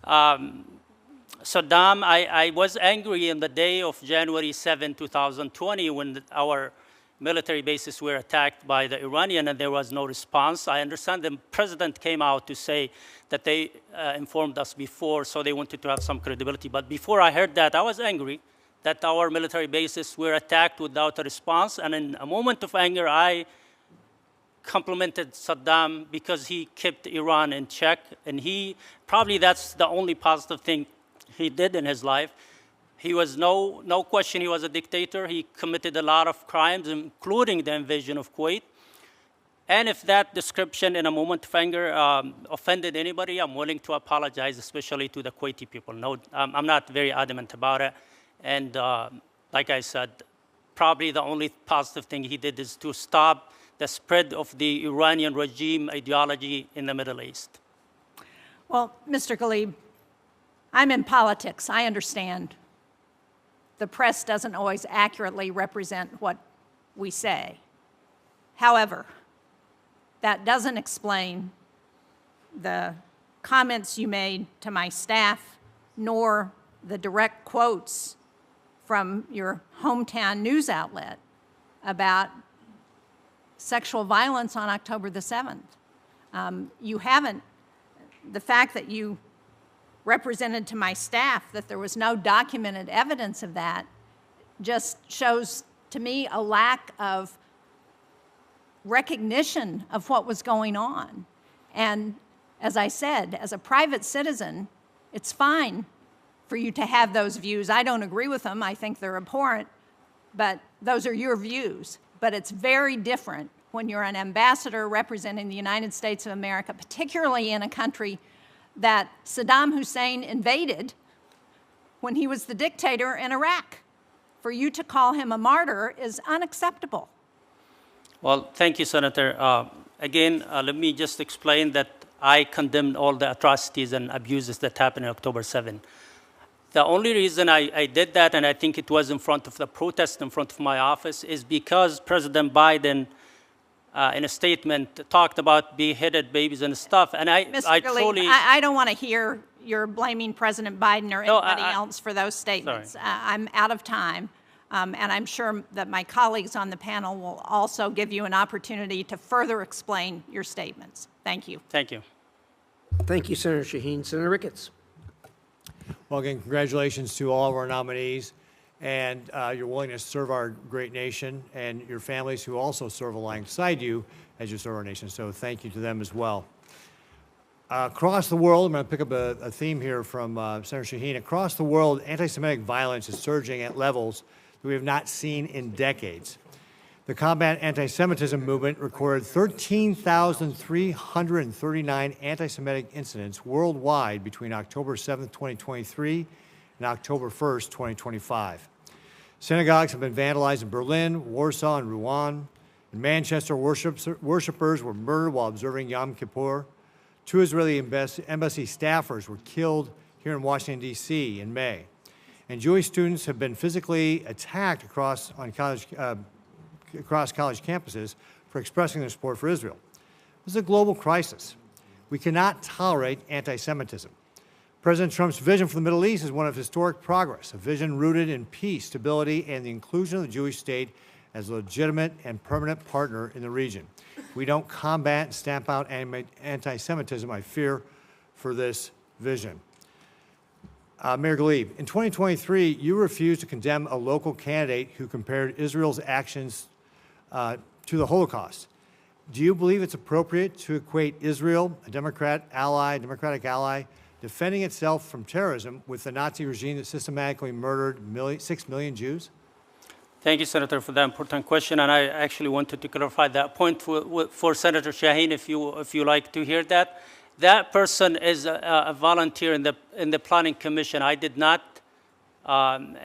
Saddam, I was angry in the day of January 7, 2020, when our military bases were attacked by the Iranian and there was no response. I understand the president came out to say that they informed us before, so they wanted to have some credibility. But before I heard that, I was angry that our military bases were attacked without a response. And in a moment of anger, I complimented Saddam because he kept Iran in check. And probably that's the only positive thing he did in his life. He was no question, he was a dictator. He committed a lot of crimes, including the invasion of Kuwait. And if that description in a moment of anger offended anybody, I'm willing to apologize, especially to the Kuwaiti people. No, I'm not very adamant about it. And like I said, probably the only positive thing he did is to stop the spread of the Iranian regime ideology in the Middle East. Well, Mr. Ghalib, I'm in politics. I understand the press doesn't always accurately represent what we say. However, that doesn't explain the comments you made to my staff, nor the direct quotes from your hometown news outlet about sexual violence on October the 7th. You haven't, the fact that you represented to my staff that there was no documented evidence of that just shows to me a lack of recognition of what was going on. And as I said, as a private citizen, it's fine for you to have those views. I don't agree with them. I think they're abhorrent, but those are your views. But it's very different when you're an ambassador representing the United States of America, particularly in a country that Saddam Hussein invaded when he was the dictator in Iraq. For you to call him a martyr is unacceptable. Well, thank you, Senator. Again, let me just explain that I condemned all the atrocities and abuses that happened on October 7. The only reason I did that, and I think it was in front of the protest in front of my office, is because President Biden, in a statement, talked about beheaded babies and stuff. And Mr. Gilley, I don't want to hear you're blaming President Biden or anybody else for those statements. I'm out of time, and I'm sure that my colleagues on the panel will also give you an opportunity to further explain your statements. Thank you. Thank you. Thank you, Senator Shaheen. Senator Ricketts. Well, again, congratulations to all of our nominees and your willingness to serve our great nation and your families who also serve alongside you as you serve our nation. So thank you to them as well. Across the world, I'm going to pick up a theme here from Senator Shaheen. Across the world, anti-Semitic violence is surging at levels that we have not seen in decades. The Combat Anti-Semitism movement recorded 13,339 anti-Semitic incidents worldwide between October 7, 2023 and October 1, 2025. Synagogues have been vandalized in Berlin, Warsaw, and Rouen. In Manchester, worshipers were murdered while observing Yom Kippur. 2 Israeli embassy staffers were killed here in Washington, D.C. in May. And Jewish students have been physically attacked across college campuses for expressing their support for Israel. This is a global crisis. We cannot tolerate anti-Semitism. President Trump's vision for the Middle East is one of historic progress, a vision rooted in peace, stability, and the inclusion of the Jewish state as a legitimate and permanent partner in the region. If we don't combat and stamp out anti-Semitism, I fear for this vision. Mayor Gilley, in 2023, you refused to condemn a local candidate who compared Israel's actions to the Holocaust. Do you believe it's appropriate to equate Israel, a democratic ally, defending itself from terrorism with the Nazi regime that systematically murdered 6 million Jews? Thank you, Senator, for that important question. And I actually wanted to clarify that point for Senator Shaheen, if you like to hear that. That person is a volunteer in the Planning Commission. I did not.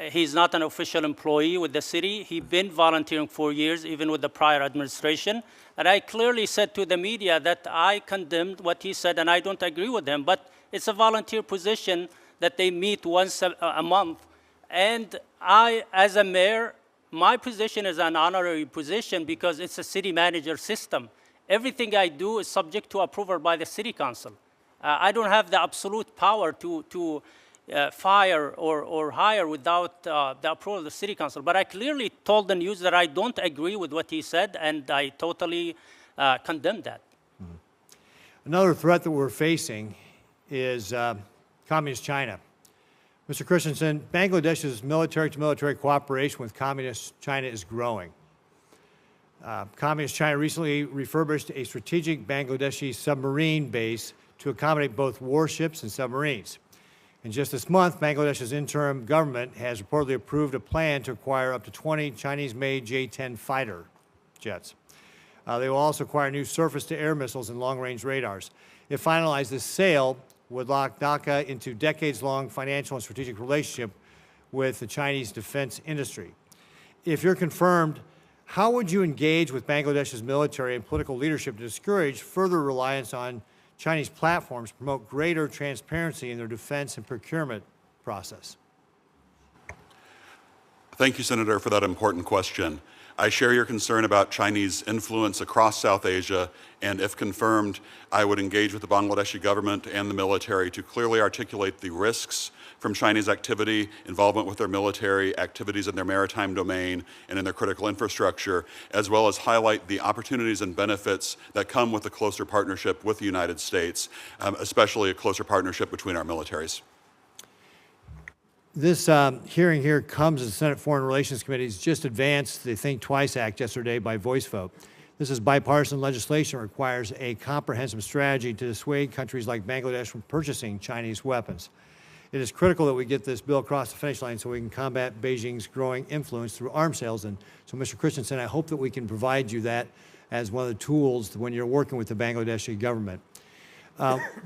He's not an official employee with the city. He's been volunteering for years, even with the prior administration. And I clearly said to the media that I condemned what he said, and I don't agree with him. But it's a volunteer position that they meet once a month. And I, as a mayor, my position is an honorary position because it's a city manager system. Everything I do is subject to approval by the city council. I don't have the absolute power to fire or hire without the approval of the city council. But I clearly told the news that I don't agree with what he said, and I totally condemn that. Mm-hmm. Another threat that we're facing is Communist China. Mr. Christensen, Bangladesh's military-to-military cooperation with Communist China is growing. Communist China recently refurbished a strategic Bangladeshi submarine base to accommodate both warships and submarines. And just this month, Bangladesh's interim government has reportedly approved a plan to acquire up to 20 Chinese-made J-10 fighter jets. They will also acquire new surface-to-air missiles and long-range radars. If finalized, this sale would lock Dhaka into decades-long financial and strategic relationship with the Chinese defense industry. If you're confirmed, how would you engage with Bangladesh's military and political leadership to discourage further reliance on Chinese platforms to promote greater transparency in their defense and procurement process? Thank you, Senator, for that important question. I share your concern about Chinese influence across South Asia, and if confirmed, I would engage with the Bangladeshi government and the military to clearly articulate the risks from Chinese activity, involvement with their military, activities in their maritime domain and in their critical infrastructure, as well as highlight the opportunities and benefits that come with a closer partnership with the United States, especially a closer partnership between our militaries. This hearing here comes as the Senate Foreign Relations Committee's just advanced the Think Twice Act yesterday by voice vote. This is bipartisan legislation that requires a comprehensive strategy to dissuade countries like Bangladesh from purchasing Chinese weapons. It is critical that we get this bill across the finish line so we can combat Beijing's growing influence through arms sales. And so, Mr. Christensen, I hope that we can provide you that as one of the tools when you're working with the Bangladeshi government.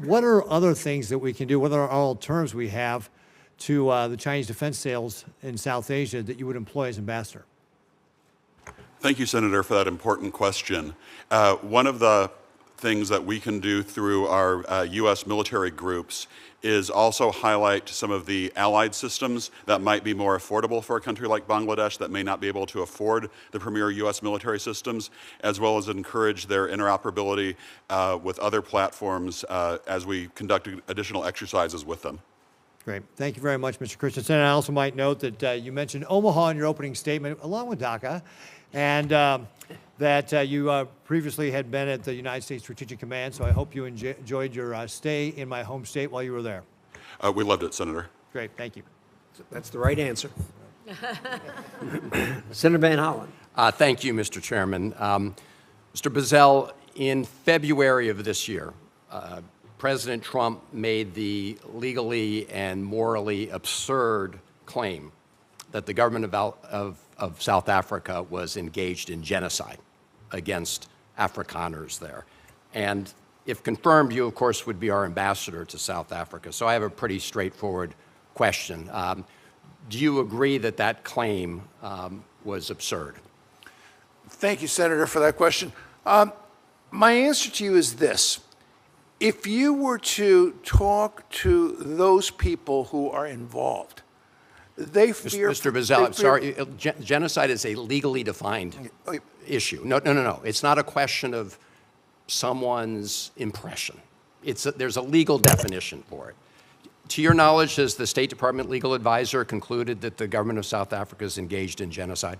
What are other things that we can do? What are all terms we have to the Chinese defense sales in South Asia that you would employ as ambassador? Thank you, Senator, for that important question. One of the things that we can do through our U.S. military groups is also highlight some of the allied systems that might be more affordable for a country like Bangladesh that may not be able to afford the premier U.S. military systems, as well as encourage their interoperability with other platforms as we conduct additional exercises with them. Great. Thank you very much, Mr. Christensen. I also might note that you mentioned Omaha in your opening statement, along with Dhaka, and that you previously had been at the United States Strategic Command, so I hope you enjoyed your stay in my home state while you were there. We loved it, Senator. Great. Thank you. That's the right answer. Senator Van Hollen. Thank you, Mr. Chairman. Mr. Boesel, in February of this year, President Trump made the legally and morally absurd claim that the government of South Africa was engaged in genocide against Afrikaners there. And if confirmed, you, of course, would be our ambassador to South Africa. So I have a pretty straightforward question. Do you agree that that claim was absurd? Thank you, Senator, for that question. My answer to you is this. If you were to talk to those people who are involved, they fear... Mr. Boesel, I'm sorry. Genocide is a legally defined issue. No. It's not a question of someone's impression. There's a legal definition for it. To your knowledge, has the State Department legal advisor concluded that the government of South Africa is engaged in genocide?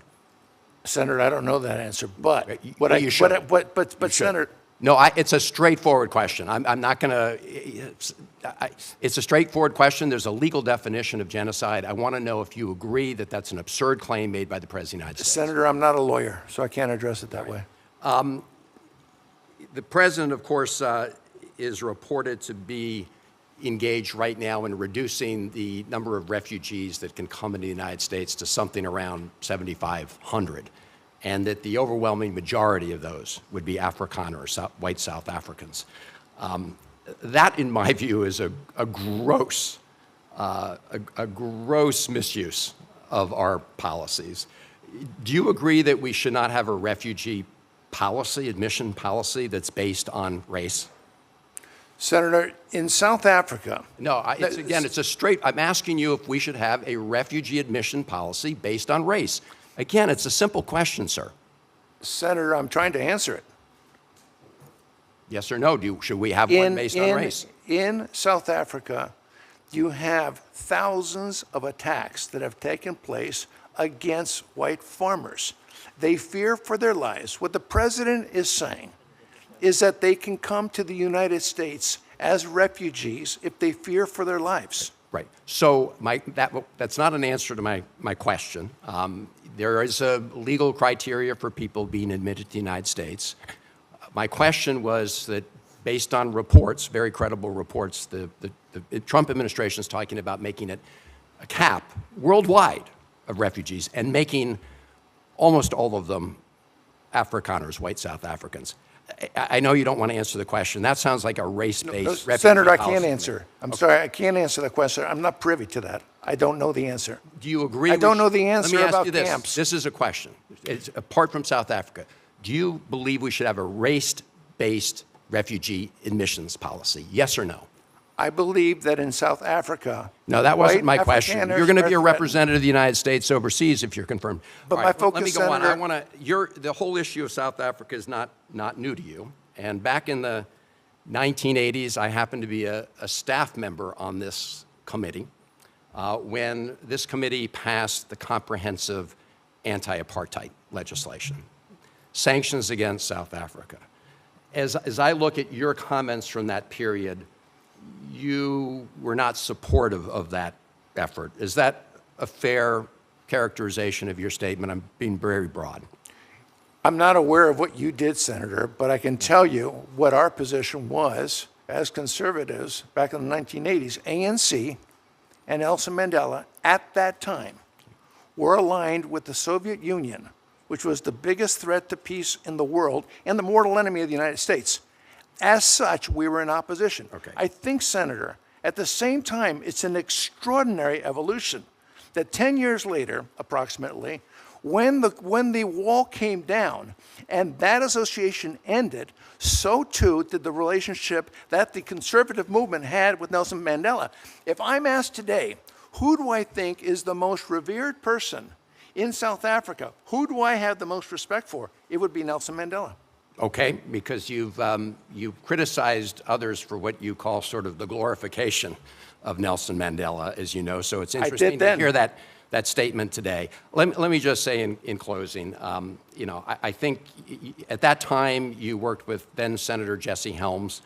Senator, I don't know that answer, but... Senator... No, it's a straightforward question. I'm not going to... It's a straightforward question. There's a legal definition of genocide. I want to know if you agree that that's an absurd claim made by the President of the United States. Senator, I'm not a lawyer, so I can't address it that way. The President, of course, is reported to be engaged right now in reducing the number of refugees that can come into the United States to something around 7,500. And that the overwhelming majority of those would be Afrikaners, white South Africans. That, in my view, is a gross misuse of our policies. Do you agree that we should not have a refugee policy, admission policy, that's based on race? Senator, in South Africa... No, it's a straight... I'm asking you if we should have a refugee admission policy based on race. Again, it's a simple question, sir. Senator, I'm trying to answer it. Yes or no? Should we have one based on race? In South Africa, you have thousands of attacks that have taken place against white farmers. They fear for their lives. What the president is saying is that they can come to the United States as refugees if they fear for their lives. Right. So that's not an answer to my question. There is a legal criteria for people being admitted to the United States. My question was that based on reports, very credible reports, the Trump administration is talking about making it a cap worldwide of refugees and making almost all of them Afrikaners, white South Africans. I know you don't want to answer the question. That sounds like a race-based refugee Senator, I policy. can't answer. I'm sorry, I can't answer the question. I'm not privy to that. I don't know the answer. Do you agree? I don't know the answer about camps. Let me ask you this. This is a question. It's apart from South Africa. Do you believe we should have a race-based refugee admissions policy? Yes or no? I believe that in South Africa. No, that wasn't my white question. Afrikaners You're going to are be a threatened. representative of the United States overseas if you're confirmed. But All my right, focus, let me go on. Senator- I want to. The whole issue of South Africa is not new to you. And back in the 1980s, I happened to be a staff member on this committee when this committee passed the comprehensive anti-apartheid legislation, sanctions against South Africa. As I look at your comments from that period, you were not supportive of that effort. Is that a fair characterization of your statement? I'm being very broad. I'm not aware of what you did, Senator, but I can tell you what our position was as conservatives back in the 1980s. ANC and Nelson Mandela at that time were aligned with the Soviet Union, which was the biggest threat to peace in the world and the mortal enemy of the United States. As such, we were in opposition. Okay. I think, Senator, at the same time, it's an extraordinary evolution that 10 years later, approximately, when the wall came down and that association ended, so too did the relationship that the conservative movement had with Nelson Mandela. If I'm asked today, who do I think is the most revered person in South Africa? Who do I have the most respect for? It would be Nelson Mandela. Okay, because you've criticized others for what you call sort of the glorification of Nelson Mandela, as you know. So it's interesting to hear that statement today. Let me just say in closing, I think at that time you worked with then Senator Jesse Helms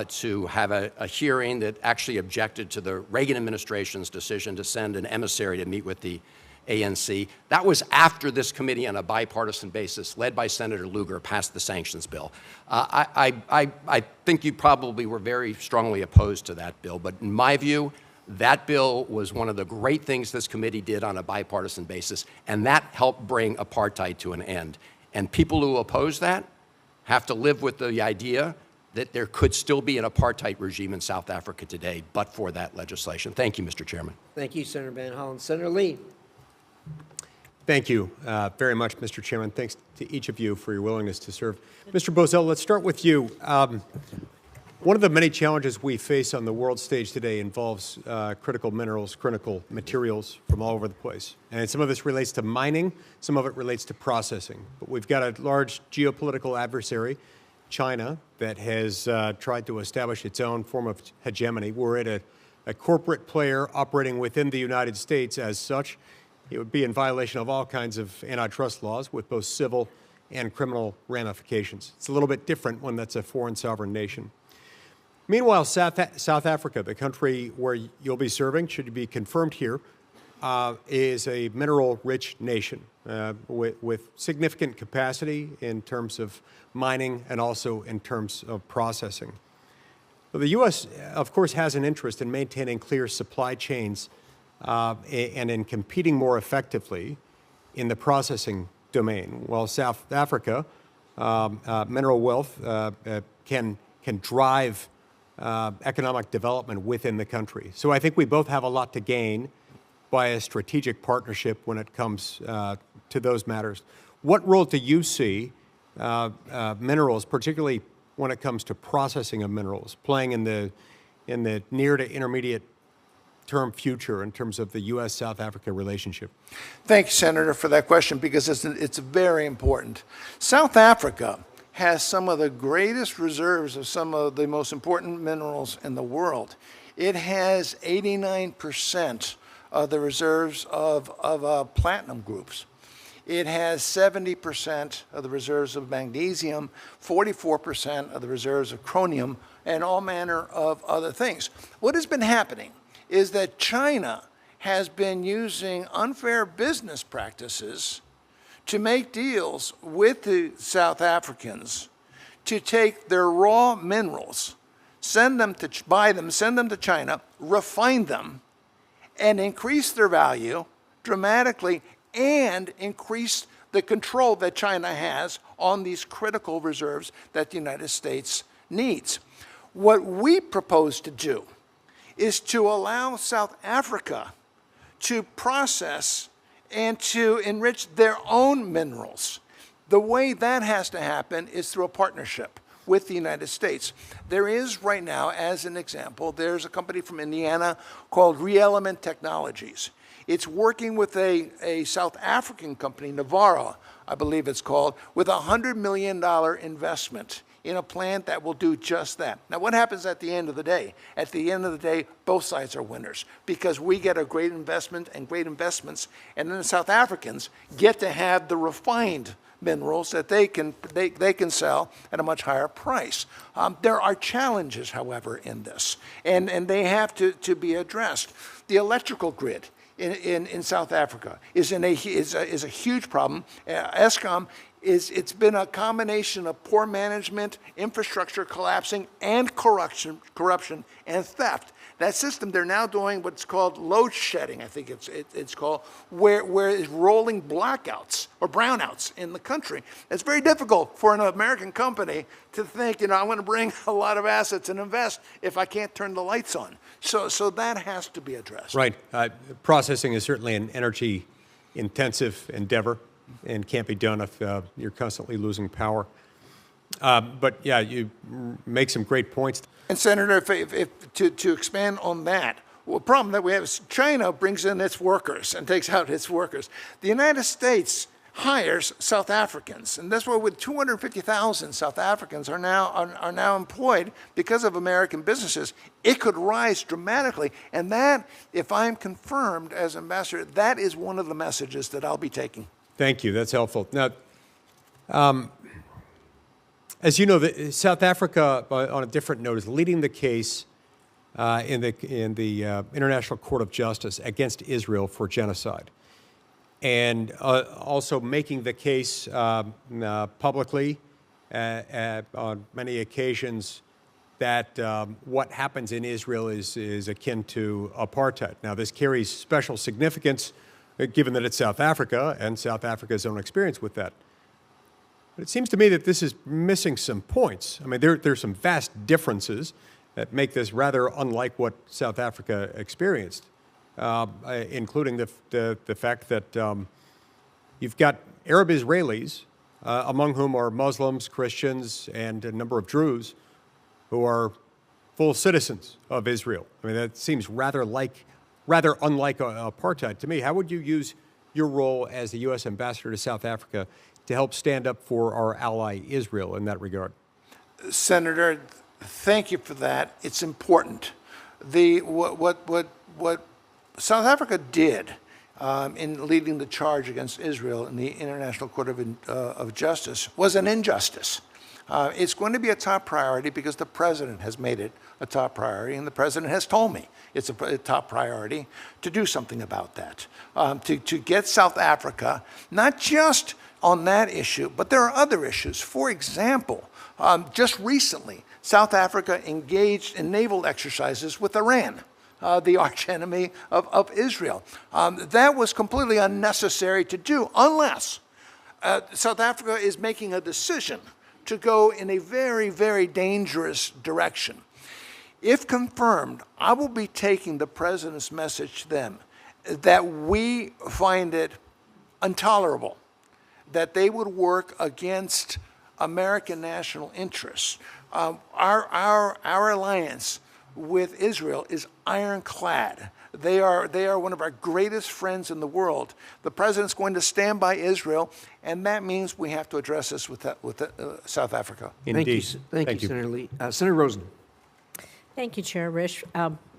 to have a hearing that actually objected to the Reagan administration's decision to send an emissary to meet with the ANC. That was after this committee on a bipartisan basis, led by Senator Lugar, passed the sanctions bill. I think you probably were very strongly opposed to that bill, but in my view, that bill was one of the great things this committee did on a bipartisan basis, and that helped bring apartheid to an end. And people who oppose that have to live with the idea that there could still be an apartheid regime in South Africa today, but for that legislation. Thank you, Mr. Chairman. Thank you, Senator Van Hollen. Senator Lee. Thank you very much, Mr. Chairman. Thanks to each of you for your willingness to serve. Mr. Bozell, let's start with you. One of the many challenges we face on the world stage today involves critical minerals, critical materials from all over the place. And some of this relates to mining, some of it relates to processing. But we've got a large geopolitical adversary, China, that has tried to establish its own form of hegemony. We're at a corporate player operating within the United States as such. It would be in violation of all kinds of antitrust laws with both civil and criminal ramifications. It's a little bit different when that's a foreign sovereign nation. Meanwhile, South Africa, the country where you'll be serving, should you be confirmed here, is a mineral-rich nation with significant capacity in terms of mining and also in terms of processing. The U.S., of course, has an interest in maintaining clear supply chains and in competing more effectively in the processing domain. While South Africa, mineral wealth can drive economic development within the country. So I think we both have a lot to gain by a strategic partnership when it comes to those matters. What role do you see minerals, particularly when it comes to processing of minerals, playing in the near to intermediate term future in terms of the U.S.-South Africa relationship? Thank you, Senator, for that question, because it's very important. South Africa has some of the greatest reserves of some of the most important minerals in the world. It has 89% of the reserves of platinum groups. It has 70% of the reserves of magnesium, 44% of the reserves of chromium, and all manner of other things. What has been happening is that China has been using unfair business practices to make deals with the South Africans to take their raw minerals, send them to China, refine them, and increase their value dramatically and increase the control that China has on these critical reserves that the United States needs. What we propose to do is to allow South Africa to process and to enrich their own minerals. The way that has to happen is through a partnership. with the United States. There is right now, as an example, there's a company from Indiana called ReElement Technologies. It's working with a South African company, Navarra, I believe it's called, with a $100 million investment in a plant that will do just that. Now, what happens at the end of the day? At the end of the day, both sides are winners because we get a great investment and great investments, and then the South Africans get to have the refined minerals that they can sell at a much higher price. There are challenges, however, in this, and they have to be addressed. The electrical grid in South Africa is a huge problem. Eskom it's been a combination of poor management, infrastructure collapsing, and corruption and theft. That system, they're now doing what's called load shedding, I think it's called, where it's rolling blackouts or brownouts in the country. It's very difficult for an American company to think, I want to bring a lot of assets and invest if I can't turn the lights on. So that has to be addressed. Right. Processing is certainly an energy-intensive endeavor and can't be done if you're constantly losing power. But yeah, you make some great points. And Senator, to expand on that, well, the problem that we have is China brings in its workers and takes out its workers. The United States hires South Africans, and that's why with 250,000 South Africans are now employed because of American businesses. It could rise dramatically, and that, if I'm confirmed as ambassador, that is one of the messages that I'll be taking. Thank you. That's helpful. Now, as you know, South Africa, on a different note, is leading the case in the International Court of Justice against Israel for genocide, and also making the case publicly on many occasions that what happens in Israel is akin to apartheid. Now, this carries special significance given that it's South Africa and South Africa's own experience with that. But it seems to me that this is missing some points. I mean, there's some vast differences that make this rather unlike what South Africa experienced, including the fact that you've got Arab Israelis, among whom are Muslims, Christians, and a number of Druze, who are full citizens of Israel. I mean, that seems rather unlike apartheid to me. How would you use your role as the U.S. ambassador to South Africa to help stand up for our ally Israel in that regard? Senator, thank you for that. It's important. What South Africa did in leading the charge against Israel in the International Court of Justice was an injustice. It's going to be a top priority because the president has made it a top priority, and the president has told me it's a top priority to do something about that, to get South Africa, not just on that issue, but there are other issues. For example, just recently, South Africa engaged in naval exercises with Iran, the archenemy of Israel. That was completely unnecessary to do unless South Africa is making a decision to go in a very, very dangerous direction. If confirmed, I will be taking the president's message to them that we find it intolerable that they would work against American national interests. Our alliance with Israel is ironclad. They are one of our greatest friends in the world. The president's going to stand by Israel, and that means we have to address this with South Africa. Indeed. Thank you, Senator Lee. Senator Rosen. Thank you, Chair Risch,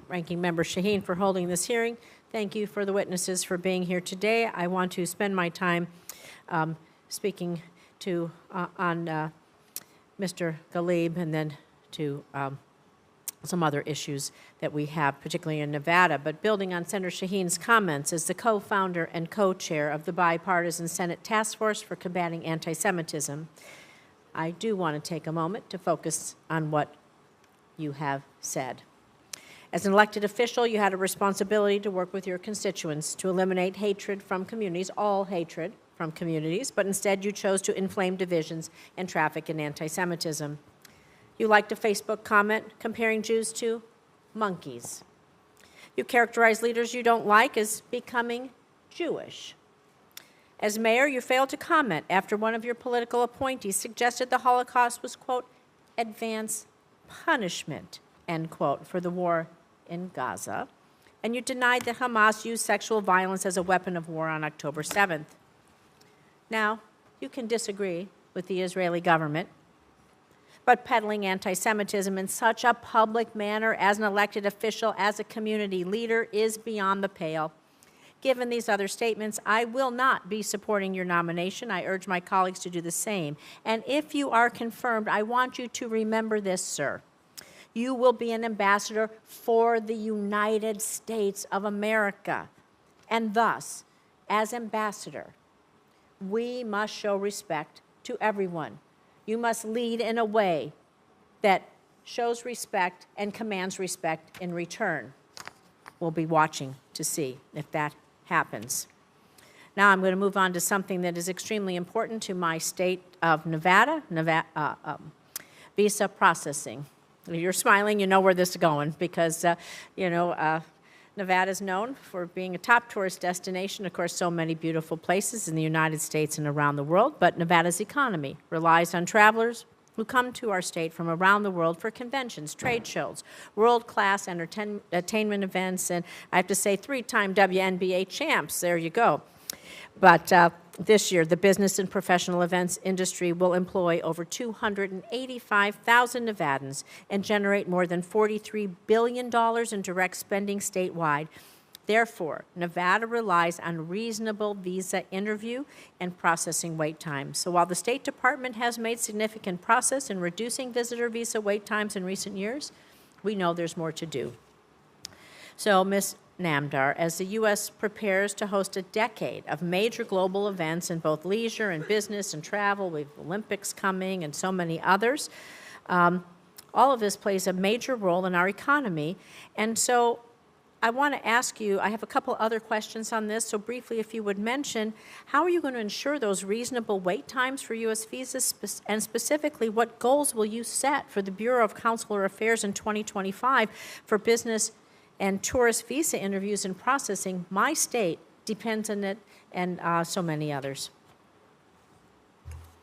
Ranking Member Shaheen, for holding this hearing. Thank you for the witnesses for being here today. I want to spend my time speaking on Mr. Ghalib and then to some other issues that we have, particularly in Nevada. But building on Senator Shaheen's comments, as the co-founder and co-chair of the Bipartisan Senate Task Force for Combating Anti-Semitism, I do want to take a moment to focus on what you have said. As an elected official, you had a responsibility to work with your constituents to eliminate hatred from communities, all hatred from communities, but instead you chose to inflame divisions and traffic in anti-Semitism. You liked a Facebook comment comparing Jews to monkeys. You characterize leaders you don't like as becoming Jewish. As mayor, you failed to comment after one of your political appointees suggested the Holocaust was, quote, advance punishment, end quote, for the war in Gaza, and you denied that Hamas used sexual violence as a weapon of war on October 7th. Now, you can disagree with the Israeli government, but peddling anti-Semitism in such a public manner as an elected official, as a community leader, is beyond the pale. Given these other statements, I will not be supporting your nomination. I urge my colleagues to do the same. And if you are confirmed, I want you to remember this, sir. You will be an ambassador for the United States of America. And thus, as ambassador, we must show respect to everyone. You must lead in a way that shows respect and commands respect in return. We'll be watching to see if that happens. Now I'm going to move on to something that is extremely important to my state of Nevada, visa processing. You're smiling, you know where this is going, because, Nevada is known for being a top tourist destination. Of course, so many beautiful places in the United States and around the world, but Nevada's economy relies on travelers who come to our state from around the world for conventions, trade shows, world-class entertainment events, and I have to say, 3-time WNBA champs. There you go. But this year, the business and professional events industry will employ over 285,000 Nevadans and generate more than $43 billion in direct spending statewide. Therefore, Nevada relies on reasonable visa interview and processing wait times. So while the State Department has made significant progress in reducing visitor visa wait times in recent years, we know there's more to do. So, Ms. Namdar, as the U.S. prepares to host a decade of major global events in both leisure and business and travel, we have Olympics coming and so many others, all of this plays a major role in our economy. And so I want to ask you, I have a couple other questions on this, so briefly if you would mention, how are you going to ensure those reasonable wait times for U.S. visas, and specifically what goals will you set for the Bureau of Consular Affairs in 2025 for business and tourist visa interviews and processing? My state depends on it, and so many others.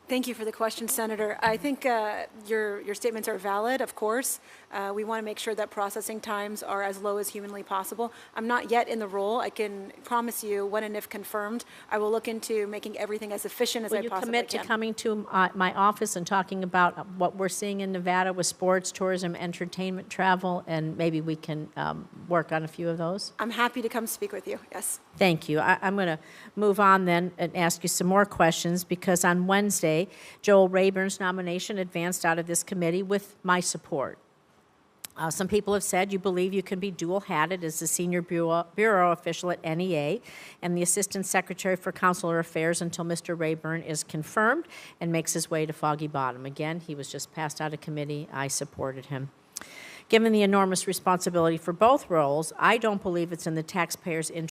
Thank you for the question, Senator. I think your statements are valid, of course. We want to make sure that processing times are as low as humanly possible. I'm not yet in the role. I can promise you, when and if confirmed, I will look into making everything as efficient as I possibly can. Will you commit to coming to my office and talking about what we're seeing in Nevada with sports, tourism, entertainment, travel, and maybe we can work on a few of those? I'm happy to come speak with you, yes. Thank you. I'm going to move on then and ask you some more questions, because on Wednesday, Joel Rayburn's nomination advanced out of this committee with my support. Some people have said you believe you can be dual-hatted as the senior bureau official at NEA and the Assistant Secretary for Consular Affairs until Mr. Rayburn is confirmed and makes his way to Foggy Bottom. Again, he was just passed out of committee. I supported him. Given the enormous responsibility for both roles, I don't believe it's in the taxpayers' interest